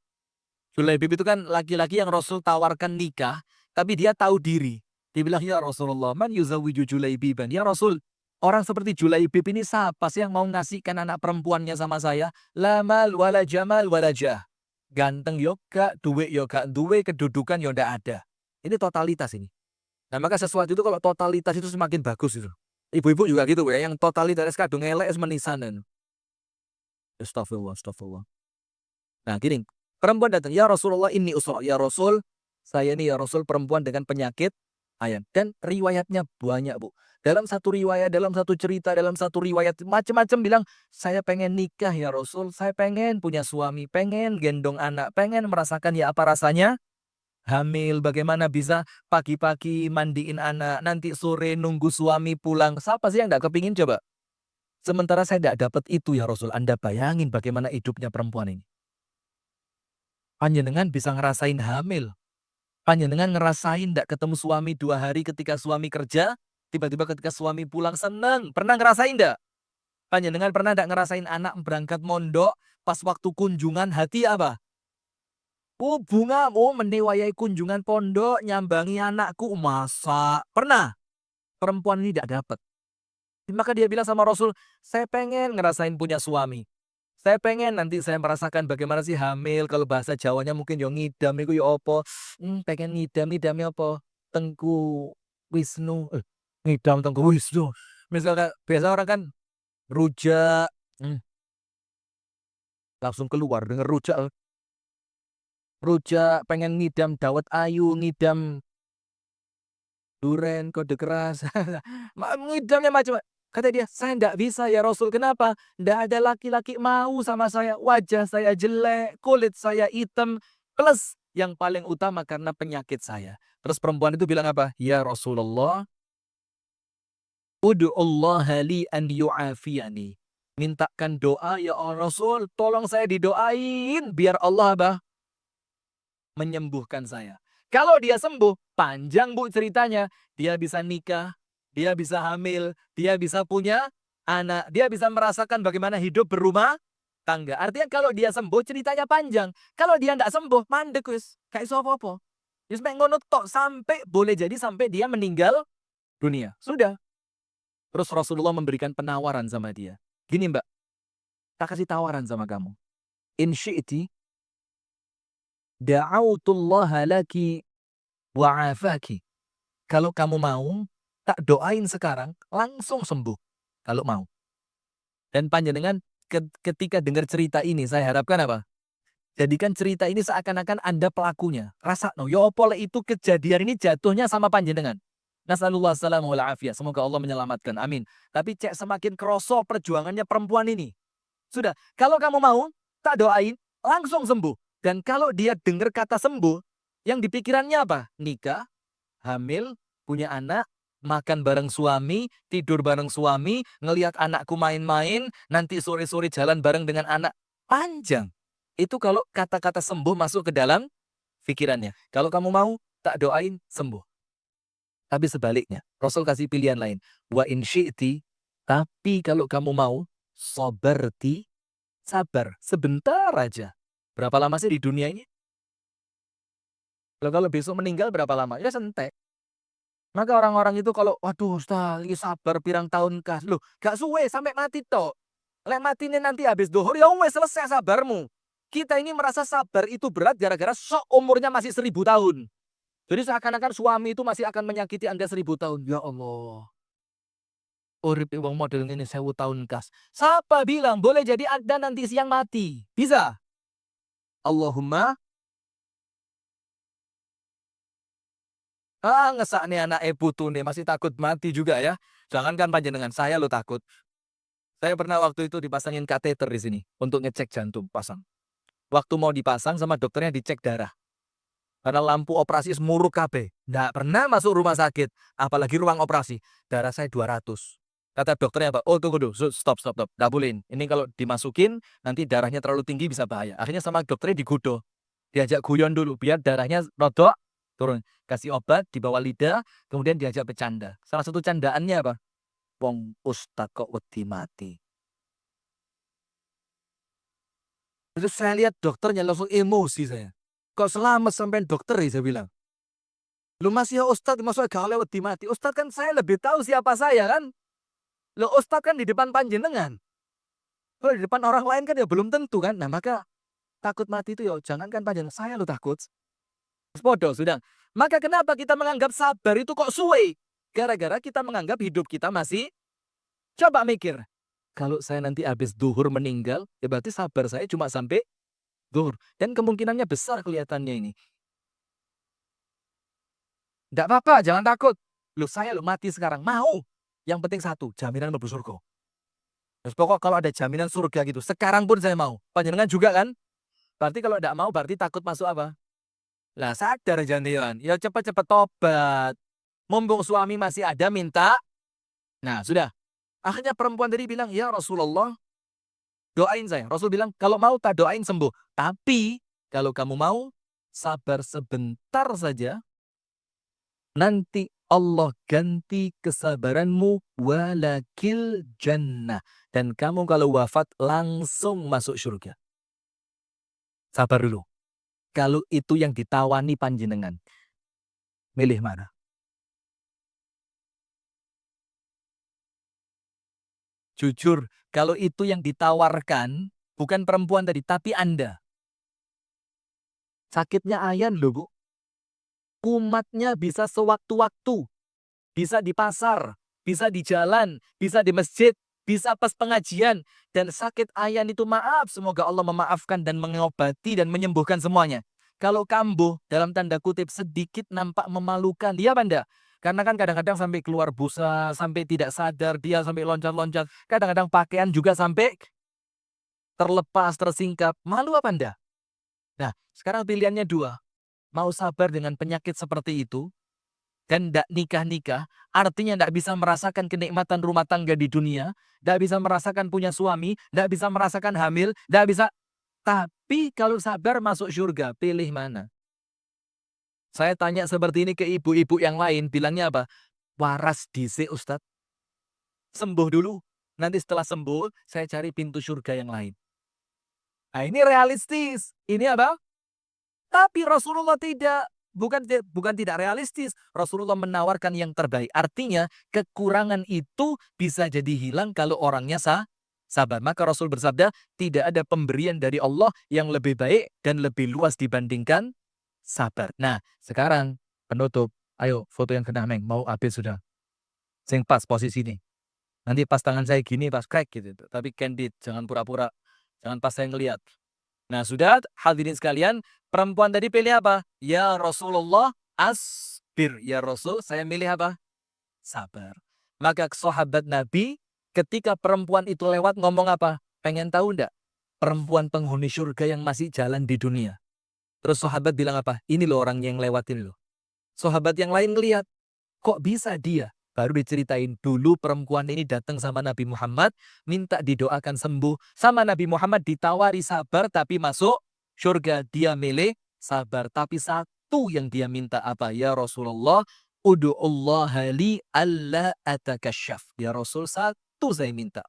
Julaibib itu kan laki-laki yang Rasul tawarkan nikah, tapi dia tahu diri. Dia bilang, ya Rasulullah, man yuzawwiju Julaibiban. Ya Rasul, orang seperti Julaibib ini siapa sih yang mau ngasihkan anak perempuannya sama saya? La mal wala jamal wala jah. Ganteng yoga, duwe yoga, duwe kedudukan yo ndak ada. Ini totalitas ini. Nah, maka sesuatu itu kalau totalitas itu semakin bagus itu. Ibu-ibu juga gitu ya, yang totalitas kadung elek menisanan. Astagfirullah, astagfirullah. Nah, gini, perempuan datang, ya Rasulullah ini usra. Ya Rasul, saya ini ya Rasul perempuan dengan penyakit ayan. Dan riwayatnya banyak, Bu. Dalam satu riwayat, dalam satu cerita, dalam satu riwayat, macam-macam bilang, saya pengen nikah ya Rasul, saya pengen punya suami, pengen gendong anak, pengen merasakan ya apa rasanya hamil, bagaimana bisa pagi-pagi mandiin anak, nanti sore nunggu suami pulang. Siapa sih yang gak kepingin coba? Sementara saya tidak dapat itu ya Rasul. Anda bayangin bagaimana hidupnya perempuan ini. Panjenengan bisa ngerasain hamil. Panjenengan ngerasain tidak ketemu suami 2 hari ketika suami kerja, tiba-tiba ketika suami pulang seneng. Pernah ngerasain tidak? Panjenengan pernah tidak ngerasain anak berangkat mondok, pas waktu kunjungan hati apa? Oh, bungamu menewayai kunjungan pondok, nyambangi anakku, masa? Pernah? Perempuan ini tidak dapat. Maka dia bilang sama Rasul, saya pengen ngerasain punya suami. Saya pengen nanti saya merasakan bagaimana sih hamil, kalau bahasa Jawanya mungkin yo ngidam iku yo apa? Pengen ngidamnya apa? Tengku Wisnu. Ngidam Tengku Wisnu. Misalkan biasa orang kan rujak, langsung keluar denger rujak. Rujak pengen ngidam dawet ayu, ngidam duren, kode keras, ngidamnya macam. Kata dia, "Saya nggak bisa ya Rasul, kenapa? Nggak ada laki-laki mau sama saya, wajah saya jelek, kulit saya hitam, plus yang paling utama karena penyakit saya." Terus perempuan itu bilang apa? "Ya Rasulullah, ud'ullaha li an yu'afiyani." Mintakan doa ya Allah Rasul, tolong saya didoain biar Allah apa? Menyembuhkan saya. Kalau dia sembuh, panjang Bu ceritanya. Dia bisa nikah, dia bisa hamil, dia bisa punya anak, dia bisa merasakan bagaimana hidup berumah tangga. Artinya kalau dia sembuh ceritanya panjang. Kalau dia tidak sembuh, mandek wis. Kayak iso apa-apa. Wis mek ngono tok sampai boleh jadi sampai dia meninggal dunia. Sudah. Terus Rasulullah memberikan penawaran sama dia. Gini Mbak, tak kasih tawaran sama kamu. In syi'ti da'autullaha laki wa'afaki. Kalau kamu mau, tak doain sekarang, langsung sembuh. Kalau mau. Dan panjenengan ketika dengar cerita ini, saya harapkan apa? Jadikan cerita ini seakan-akan Anda pelakunya. Rasa, no, ya apa itu kejadian ini jatuhnya sama panjenengan. Nasallallahu salamu wal afiyah. Semoga Allah menyelamatkan. Amin. Tapi cek semakin kerosok perjuangannya perempuan ini. Sudah, kalau kamu mau, tak doain, langsung sembuh. Dan kalau dia dengar kata sembuh, yang dipikirannya apa? Nikah, hamil, punya anak, makan bareng suami, tidur bareng suami, ngelihat anakku main-main, nanti sore-sore jalan bareng dengan anak. Panjang. Itu kalau kata-kata sembuh masuk ke dalam pikirannya. Kalau kamu mau, tak doain, sembuh. Tapi sebaliknya, Rasul kasih pilihan lain. Wa in syi'ti, tapi kalau kamu mau, soberti, sabar. Sebentar aja. Berapa lama sih di dunia ini? Kalau besok meninggal berapa lama? Ya sentek. Maka orang-orang itu kalau, waduh Ustaz, ini sabar pirang tahun kas. Loh, gak suwe sampai mati tok. Lek mati ini nanti habis dohor, ya wes selesai sabarmu. Kita ini merasa sabar itu berat gara-gara sok umurnya masih 1000 tahun. Jadi seakan-akan suami itu masih akan menyakiti Anda 1000 tahun. Ya Allah. Urip wong model ini 1000 tahun kas. Siapa bilang boleh jadi Anda nanti siang mati? Bisa. Allahumma ngesak nih anak putu nih masih takut mati juga ya. Jangankan panjenengan saya lo takut. Saya pernah waktu itu dipasangin kateter di sini untuk ngecek jantung pasang. Waktu mau dipasang sama dokternya dicek darah. Karena lampu operasi semuruk KB. Nggak pernah masuk rumah sakit, apalagi ruang operasi. Darah saya 200. Kata dokternya apa? Oh tunggu dulu, stop. Nggak boleh. Ini kalau dimasukin nanti darahnya terlalu tinggi bisa bahaya. Akhirnya sama dokternya digodo. Diajak guyon dulu biar darahnya rodok turun. Kasih obat di bawah lidah, kemudian diajak bercanda. Salah satu candaannya apa? Wong ustad kok wedi mati. Terus saya lihat dokternya langsung emosi saya. Kok selamat sampai dokter ya saya bilang. Lu masih ya Ustadz, maksudnya gak wedi mati. Ustadz kan saya lebih tahu siapa saya kan. Lo Ustadz kan di depan panjenengan. Kalau di depan orang lain kan ya belum tentu kan. Nah maka takut mati itu ya jangankan panjenengan. Saya lo takut. Bodoh sudah. Maka kenapa kita menganggap sabar itu kok suwe? Gara-gara kita menganggap hidup kita masih. Coba mikir. Kalau saya nanti habis duhur meninggal, ya berarti sabar saya cuma sampai duhur. Dan kemungkinannya besar kelihatannya ini. Nggak apa-apa, jangan takut. Saya mati sekarang. Mau. Yang penting satu, jaminan mlebu surga. Terus pokok kalau ada jaminan surga gitu, sekarang pun saya mau. Panjenengan juga kan? Berarti kalau nggak mau, berarti takut masuk apa? Lah sadar jantian. Ya cepat-cepat tobat. Mumpung suami masih ada, minta. Nah sudah. Akhirnya perempuan tadi bilang, ya Rasulullah, doain saya. Rasul bilang, kalau mau tak doain sembuh. Tapi, kalau kamu mau, sabar sebentar saja. Nanti Allah ganti kesabaranmu walakil jannah. Dan kamu kalau wafat langsung masuk surga. Sabar dulu. Kalau itu yang ditawani panjenengan. Milih mana? Jujur, kalau itu yang ditawarkan, bukan perempuan tadi, tapi Anda. Sakitnya ayan loh Bu. Kumatnya bisa sewaktu-waktu. Bisa di pasar, bisa di jalan, bisa di masjid, bisa pas pengajian. Dan sakit ayan itu maaf, semoga Allah memaafkan dan mengobati dan menyembuhkan semuanya. Kalau kambuh, dalam tanda kutip sedikit nampak memalukan. Iya apa enggak? Karena kan kadang-kadang sampai keluar busa, sampai tidak sadar, dia sampai loncat-loncat. Kadang-kadang pakaian juga sampai terlepas, tersingkap. Malu apa Anda? Nah, sekarang pilihannya dua. Mau sabar dengan penyakit seperti itu, dan tidak nikah-nikah, artinya tidak bisa merasakan kenikmatan rumah tangga di dunia, tidak bisa merasakan punya suami, tidak bisa merasakan hamil, tidak bisa. Tapi kalau sabar masuk surga, pilih mana? Saya tanya seperti ini ke ibu-ibu yang lain, bilangnya apa? Waras dhisik Ustadz, sembuh dulu. Nanti setelah sembuh, saya cari pintu surga yang lain. Nah ini realistis. Ini apa? Tapi Rasulullah tidak. Bukan tidak realistis. Rasulullah menawarkan yang terbaik. Artinya kekurangan itu bisa jadi hilang kalau orangnya sabar. Maka Rasul bersabda, tidak ada pemberian dari Allah yang lebih baik dan lebih luas dibandingkan sabar. Nah, sekarang penutup. Ayo foto yang kena meng. Mau habis sudah. Sing pas posisi ini. Nanti pas tangan saya gini, pas crack gitu. Tapi candid, jangan pura-pura. Jangan pas saya ngelihat. Nah sudah hadirin sekalian, perempuan tadi pilih apa? Ya Rasulullah asbir. Ya Rasul, saya milih apa? Sabar. Maka sahabat Nabi ketika perempuan itu lewat ngomong apa? Pengen tahu enggak? Perempuan penghuni surga yang masih jalan di dunia. Terus sahabat bilang apa? Ini loh orang yang lewatin loh. Sahabat yang lain ngelihat, kok bisa dia? Baru diceritain dulu perempuan ini datang sama Nabi Muhammad, minta didoakan sembuh. Sama Nabi Muhammad ditawari sabar tapi masuk surga. Dia milih sabar. Tapi satu yang dia minta apa? Ya Rasulullah, udu'ullaha li alla atakasyaf. Ya Rasul, satu saya minta.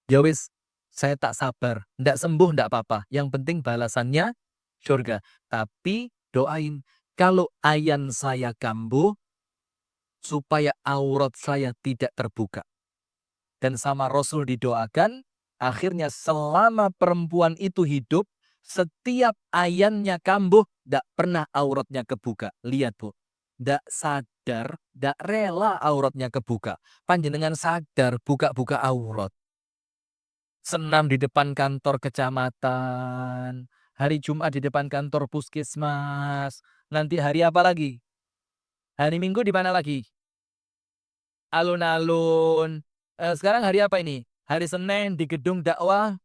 Ya wis, saya tak sabar. Ndak sembuh ndak apa-apa. Yang penting balasannya surga. Tapi doain, kalau ayan saya kambuh, supaya aurat saya tidak terbuka. Dan sama Rasul didoakan, akhirnya selama perempuan itu hidup, setiap ayannya kambuh, tidak pernah auratnya kebuka. Lihat Bu, tidak sadar, tidak rela auratnya kebuka. Panjenengan sadar buka-buka aurat. Senam di depan kantor kecamatan, hari Jumat di depan kantor puskesmas, nanti hari apa lagi? Hari Minggu di mana lagi? Alun-alun. Sekarang hari apa ini? Hari Senin di gedung dakwah,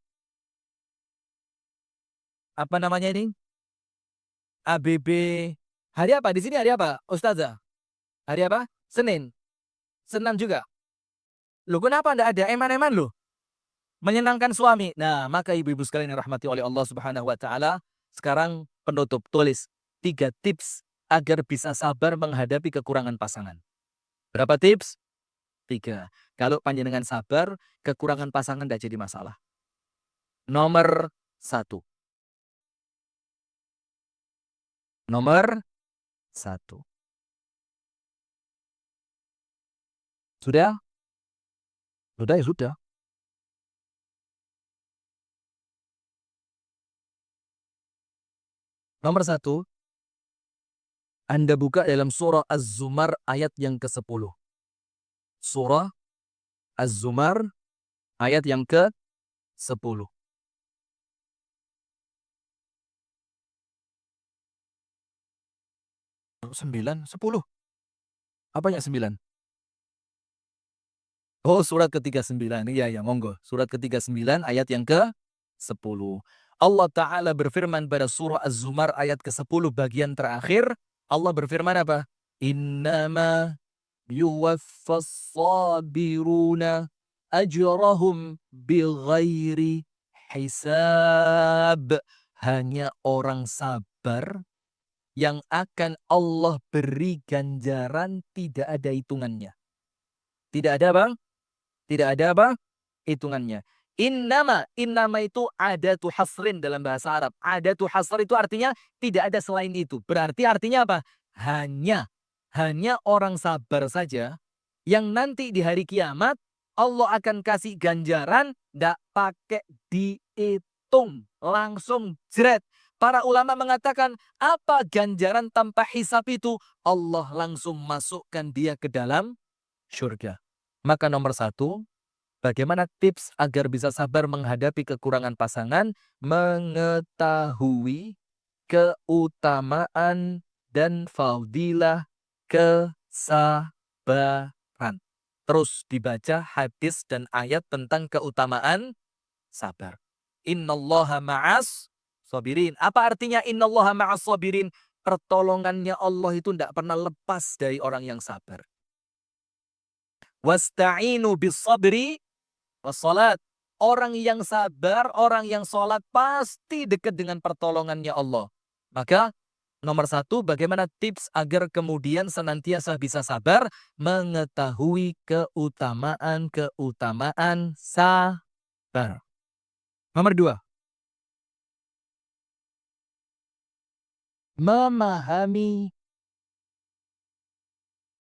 apa namanya ini? ABB. Hari apa? Di sini hari apa, Ustazah? Hari apa? Senin. Senam juga. Loh kenapa enggak ada eman-eman loh? Menyenangkan suami. Nah, maka ibu-ibu sekalian yang rahmati oleh Allah Subhanahu wa taala, sekarang penutup tulis 3 tips agar bisa sabar menghadapi kekurangan pasangan. Berapa tips? 3. Kalau panjenengan sabar, kekurangan pasangan tidak jadi masalah. Nomor 1. Nomor 1. Sudah? Sudah ya sudah. Nomor 1, Anda buka dalam surah Az-Zumar ayat yang ke-10. Surah Az-Zumar ayat yang ke-10. 9, 10. Apanya 9? Oh, surat ke-39. Iya, ya, monggo. Surat ke-39 ayat yang ke-10. Allah Ta'ala berfirman pada surah Az-Zumar ayat ke-10 bagian terakhir. Allah berfirman apa? Innama yuwaffas sabiruna ajrahum bighairi hisab. Hanya orang sabar yang akan Allah beri ganjaran tidak ada hitungannya. Tidak ada bang? Tidak ada apa? Hitungannya. Innama itu adatu hasrin dalam bahasa Arab. Adatu hasr itu artinya tidak ada selain itu. Berarti artinya apa? Hanya orang sabar saja yang nanti di hari kiamat Allah akan kasih ganjaran tidak pakai dihitung. Langsung jret. Para ulama mengatakan apa ganjaran tanpa hisab itu? Allah langsung masukkan dia ke dalam surga. Maka nomor 1, bagaimana tips agar bisa sabar menghadapi kekurangan pasangan? Mengetahui keutamaan dan fadilah sabaran. Terus dibaca hadis dan ayat tentang keutamaan sabar. Innallaha ma'as sabirin. Apa artinya innallaha ma'as sabirin? Pertolongannya Allah itu tidak pernah lepas dari orang yang sabar. Wasta'inu bis sabri wassalat. Orang yang sabar, orang yang sholat pasti dekat dengan pertolongannya Allah. Maka nomor satu, bagaimana tips agar kemudian senantiasa bisa sabar? Mengetahui keutamaan sabar. Nomor dua, memahami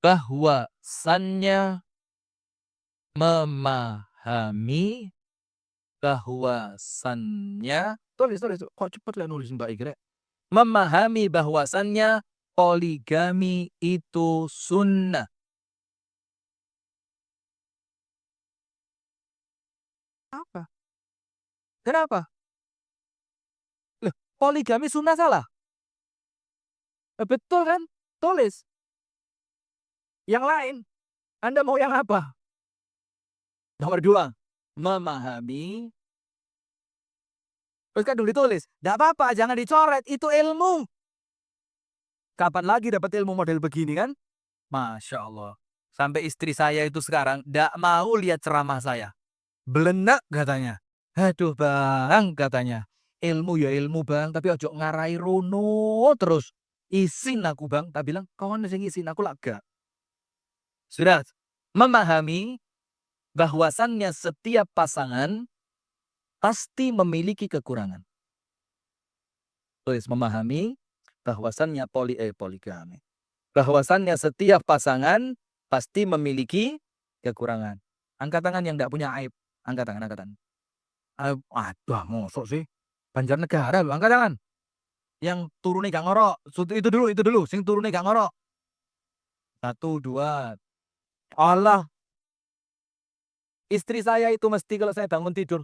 bahwasannya memahami bahwasannya tulis kok cepet lah nulis Mbak Igrek. Memahami bahwasannya poligami itu sunnah. Apa? Kenapa? Loh, poligami sunnah salah? Betul kan? Tulis. Yang lain, Anda mau yang apa? Nomor dua, memahami. Terus kan dulu ditulis. Tidak apa-apa, jangan dicoret. Itu ilmu. Kapan lagi dapat ilmu model begini kan? Masya Allah. Sampai istri saya itu sekarang tidak mau lihat ceramah saya. Belenak katanya. Aduh bang katanya. Ilmu ya ilmu bang. Tapi ojo ngarai rono terus. Isin aku bang. Tak bilang kawan sing isin aku lega. Sudah. Memahami bahwasannya setiap pasangan pasti memiliki kekurangan. Tulis memahami bahwasannya poligami. Bahwasannya setiap pasangan pasti memiliki kekurangan. Angkat tangan yang tidak punya aib. Angkat tangan, angkat tangan. Aduh, mosok sih. Banjarnegara loh, angkat tangan. Yang turunnya gak ngorok. Itu dulu. Sing turunnya gak ngorok. 1, 2. Allah. Istri saya itu mesti kalau saya bangun tidur.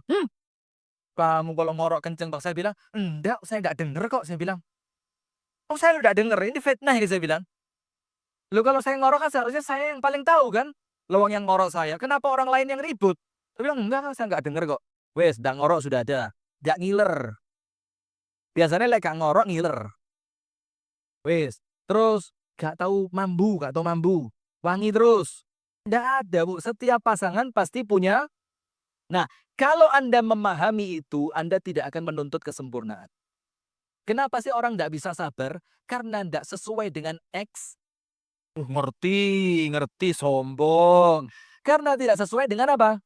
Kamu kalau ngorok kenceng, Pak. Saya bilang, enggak, saya gak denger kok. Saya bilang. Oh, saya udah denger. Ini fitnah ini saya bilang. Loh kalau saya ngorok kan seharusnya saya yang paling tahu kan. Lawang yang ngorok saya. Kenapa orang lain yang ribut? Saya bilang, enggak, saya gak denger kok. Wes, dah ngorok sudah ada. Gak ngiler. Biasanya lek gak ngorok ngiler. Wes, terus gak tahu mambu. Wangi terus. Nggak ada, Bu. Setiap pasangan pasti punya. Nah, kalau Anda memahami itu, Anda tidak akan menuntut kesempurnaan. Kenapa sih orang nggak bisa sabar? Karena nggak sesuai dengan X. Ngerti, sombong. Karena tidak sesuai dengan apa?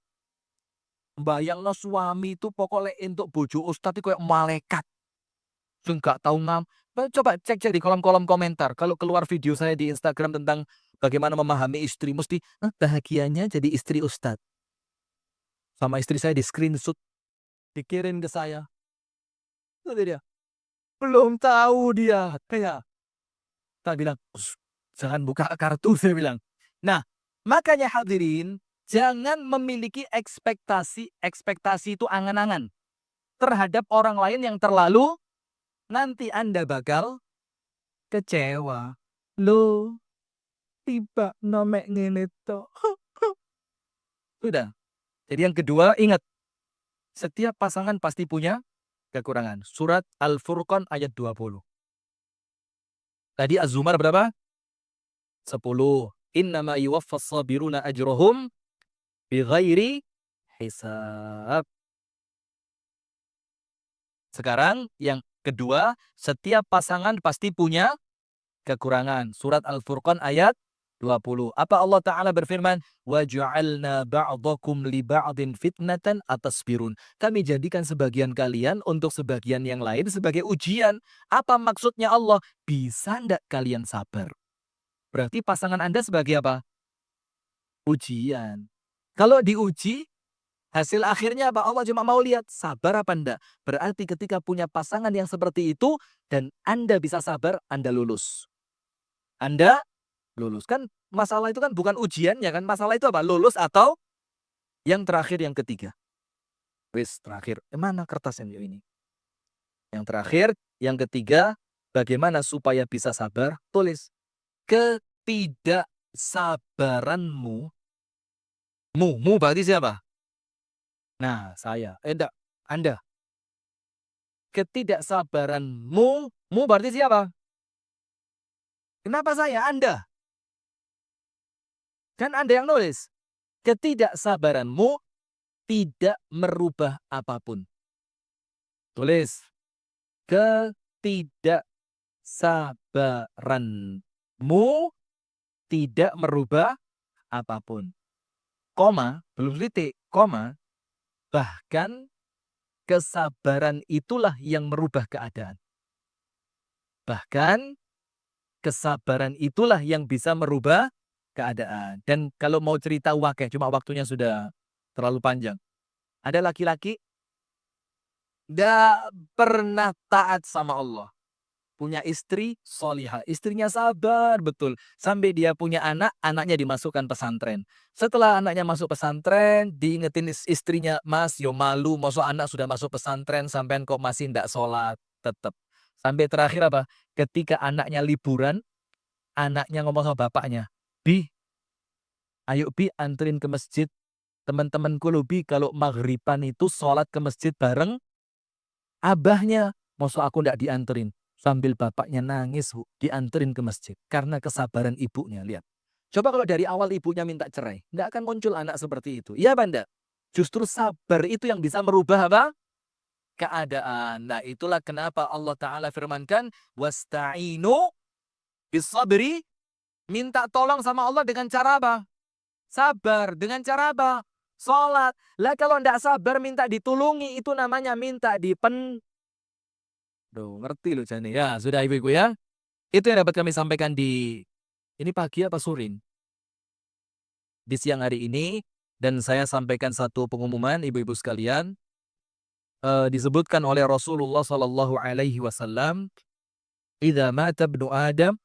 Bayangno suami itu pokoknya untuk bojo ustad itu kayak malaikat. Sing gak tahu ngam. Coba cek di kolom-kolom komentar. Kalau keluar video saya di Instagram tentang bagaimana memahami istri, mesti bahagianya jadi istri ustad. Sama istri saya di screenshot, dikirim ke saya. Itu dia. Belum tahu dia. Kayak. Tak bilang, jangan buka kartu, saya bilang. Nah, makanya hadirin, jangan memiliki ekspektasi itu angan-angan terhadap orang lain yang terlalu, nanti Anda bakal kecewa. Loh, tiba nomek ngene to. Sudah. Jadi yang kedua, ingat. Setiap pasangan pasti punya kekurangan. Surat Al-Furqan ayat 20. Tadi Az-Zumar berapa? 10. Innama yuwaffas sabiruna ajrohum bighairi hisab. Sekarang yang kedua, setiap pasangan pasti punya kekurangan. Surat Al-Furqan ayat 20. Apa Allah Ta'ala berfirman? وَجَعَلْنَا بَعْضَكُمْ لِبَعْضٍ فِتْنَةً أَتَصْبِرُونَ. Kami jadikan sebagian kalian untuk sebagian yang lain sebagai ujian. Apa maksudnya Allah? Bisa ndak kalian sabar? Berarti pasangan Anda sebagai apa? Ujian. Kalau diuji, hasil akhirnya apa? Allah cuma mau lihat sabar apa enggak. Berarti ketika punya pasangan yang seperti itu dan Anda bisa sabar, Anda lulus. Anda lulus. Kan masalah itu kan bukan ujiannya kan. Masalah itu apa? Lulus atau yang terakhir yang ketiga. Wis terakhir. Mana kertasnya ini? Yang terakhir, yang ketiga, bagaimana supaya bisa sabar? Tulis. ketidaksabaranmu, mu berarti siapa? Nah, saya. Enggak, Anda. Ketidaksabaranmu, mu berarti siapa? Kenapa saya? Anda. Kan Anda yang nulis. Ketidaksabaranmu tidak merubah apapun. Tulis. Ketidaksabaranmu tidak merubah apapun. Koma, belum titik, koma, bahkan kesabaran itulah yang merubah keadaan. Bahkan kesabaran itulah yang bisa merubah keadaan. Dan kalau mau cerita wakil, cuma waktunya sudah terlalu panjang. Ada laki-laki tidak pernah taat sama Allah. Punya istri solihah. Istrinya sabar betul. Sampai dia punya anak, anaknya dimasukkan pesantren. Setelah anaknya masuk pesantren, diingetin istrinya, Mas, yo malu, masuk anak sudah masuk pesantren, sampean kok masih tidak sholat. Tetap. Sampai terakhir apa? Ketika anaknya liburan, anaknya ngomong sama bapaknya, Bi, ayo Bi anterin ke masjid. Teman-temanku lo Bi, kalau maghriban itu sholat ke masjid bareng abahnya. Masuk aku tidak dianterin. Sambil bapaknya nangis, dianterin ke masjid. Karena kesabaran ibunya, lihat. Coba kalau dari awal ibunya minta cerai, tidak akan muncul anak seperti itu. Iya Banda? Justru sabar itu yang bisa merubah apa? Keadaan. Nah itulah kenapa Allah Ta'ala firmankan, wasta'inu bisabri, minta tolong sama Allah dengan cara apa? Sabar. Dengan cara apa? Sholat. Lah kalau tidak sabar minta ditulungi, itu namanya minta Duh, ngerti loh Jani. Ya, sudah ibu-ibu ya. Itu yang dapat kami sampaikan ini pagi apa sore? Di siang hari ini. Dan saya sampaikan satu pengumuman ibu-ibu sekalian. Disebutkan oleh Rasulullah Sallallahu Alaihi Wasallam, "Idza mata ibnu Adam,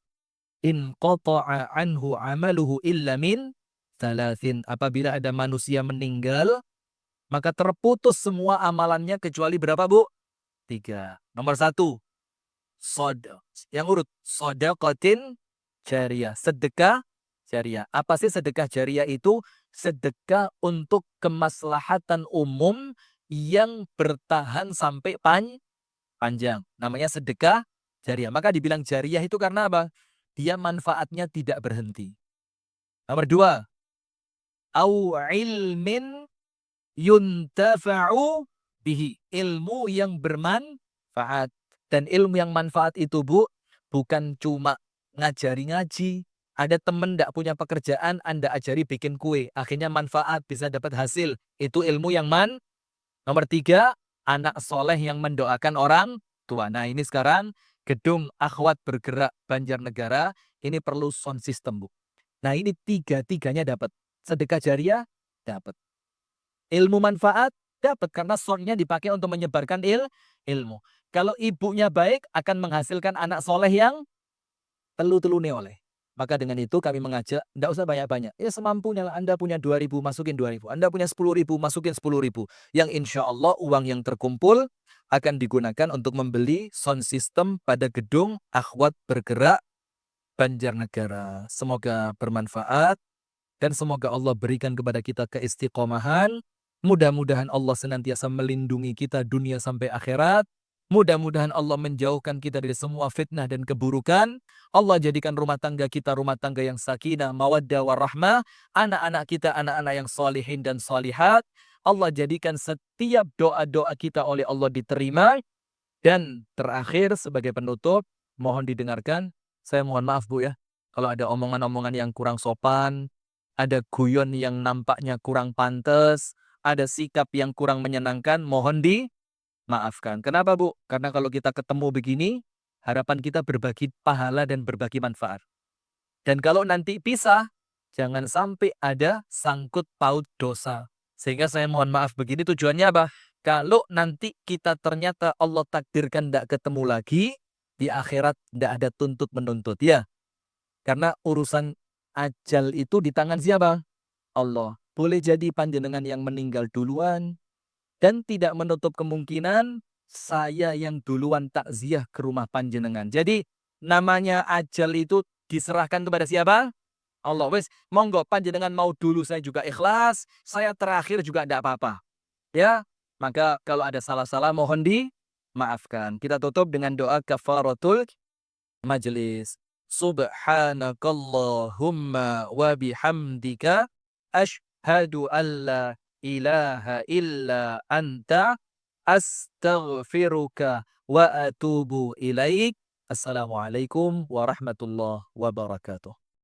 inqata'a anhu amaluhu illa min thalathin." Apabila ada manusia meninggal, maka terputus semua amalannya kecuali berapa, Bu? 3. Nomor 1, yang urut sodakotin jariah, sedekah jariah. Apa sih sedekah jariah itu? Sedekah untuk kemaslahatan umum yang bertahan sampai panjang. Namanya sedekah jariah. Maka dibilang jariah itu karena apa? Dia manfaatnya tidak berhenti. Nomor 2, au ilmin yuntafa'u bihi, ilmu yang bermanfaat. Dan ilmu yang manfaat itu, Bu, bukan cuma ngajari ngaji. Ada temen tidak punya pekerjaan, Anda ajari bikin kue. Akhirnya manfaat, bisa dapat hasil. Itu ilmu yang Nomor 3, anak soleh yang mendoakan orang tua. Nah ini sekarang gedung Akhwat Bergerak Banjarnegara, ini perlu sound system, Bu. Nah ini tiga-tiganya dapat. Sedekah jariah, dapat. Ilmu manfaat dapat karena soundnya dipakai untuk menyebarkan ilmu. Kalau ibunya baik akan menghasilkan anak soleh yang telu-telune oleh. Maka dengan itu kami mengajak, tidak usah banyak-banyak. Ya semampunya lah, Anda punya 2.000, masukin 2.000. Anda punya 10.000, masukin 10.000. Yang insya Allah uang yang terkumpul akan digunakan untuk membeli sound system pada gedung Akhwat Bergerak Banjarnegara. Semoga bermanfaat. Dan semoga Allah berikan kepada kita keistiqomahan. Mudah-mudahan Allah senantiasa melindungi kita dunia sampai akhirat. Mudah-mudahan Allah menjauhkan kita dari semua fitnah dan keburukan. Allah jadikan rumah tangga kita rumah tangga yang sakinah, mawaddah, warahmah. Anak-anak kita anak-anak yang solihin dan solihat. Allah jadikan setiap doa-doa kita oleh Allah diterima. Dan terakhir sebagai penutup, mohon didengarkan. Saya mohon maaf Bu ya, kalau ada omongan-omongan yang kurang sopan, ada guyon yang nampaknya kurang pantas, ada sikap yang kurang menyenangkan, mohon dimaafkan. Kenapa Bu? Karena kalau kita ketemu begini, harapan kita berbagi pahala dan berbagi manfaat. Dan kalau nanti pisah, jangan sampai ada sangkut paut dosa. Sehingga saya mohon maaf begini, tujuannya apa? Kalau nanti kita ternyata Allah takdirkan tidak ketemu lagi, di akhirat tidak ada tuntut menuntut ya. Karena urusan ajal itu di tangan siapa? Allah. Boleh jadi panjenengan yang meninggal duluan, dan tidak menutup kemungkinan saya yang duluan takziah ke rumah panjenengan. Jadi namanya ajal itu diserahkan kepada siapa? Allah wis monggo panjenengan mau dulu saya juga ikhlas, saya terakhir juga ndak apa-apa. Ya, maka kalau ada salah-salah mohon dimaafkan. Kita tutup dengan doa kafaratul majelis. Subhanakallahumma wa bihamdika asyhadu an la ilaha illa anta astaghfiruka wa atubu ilaik. Assalamualaikum warahmatullahi wabarakatuh.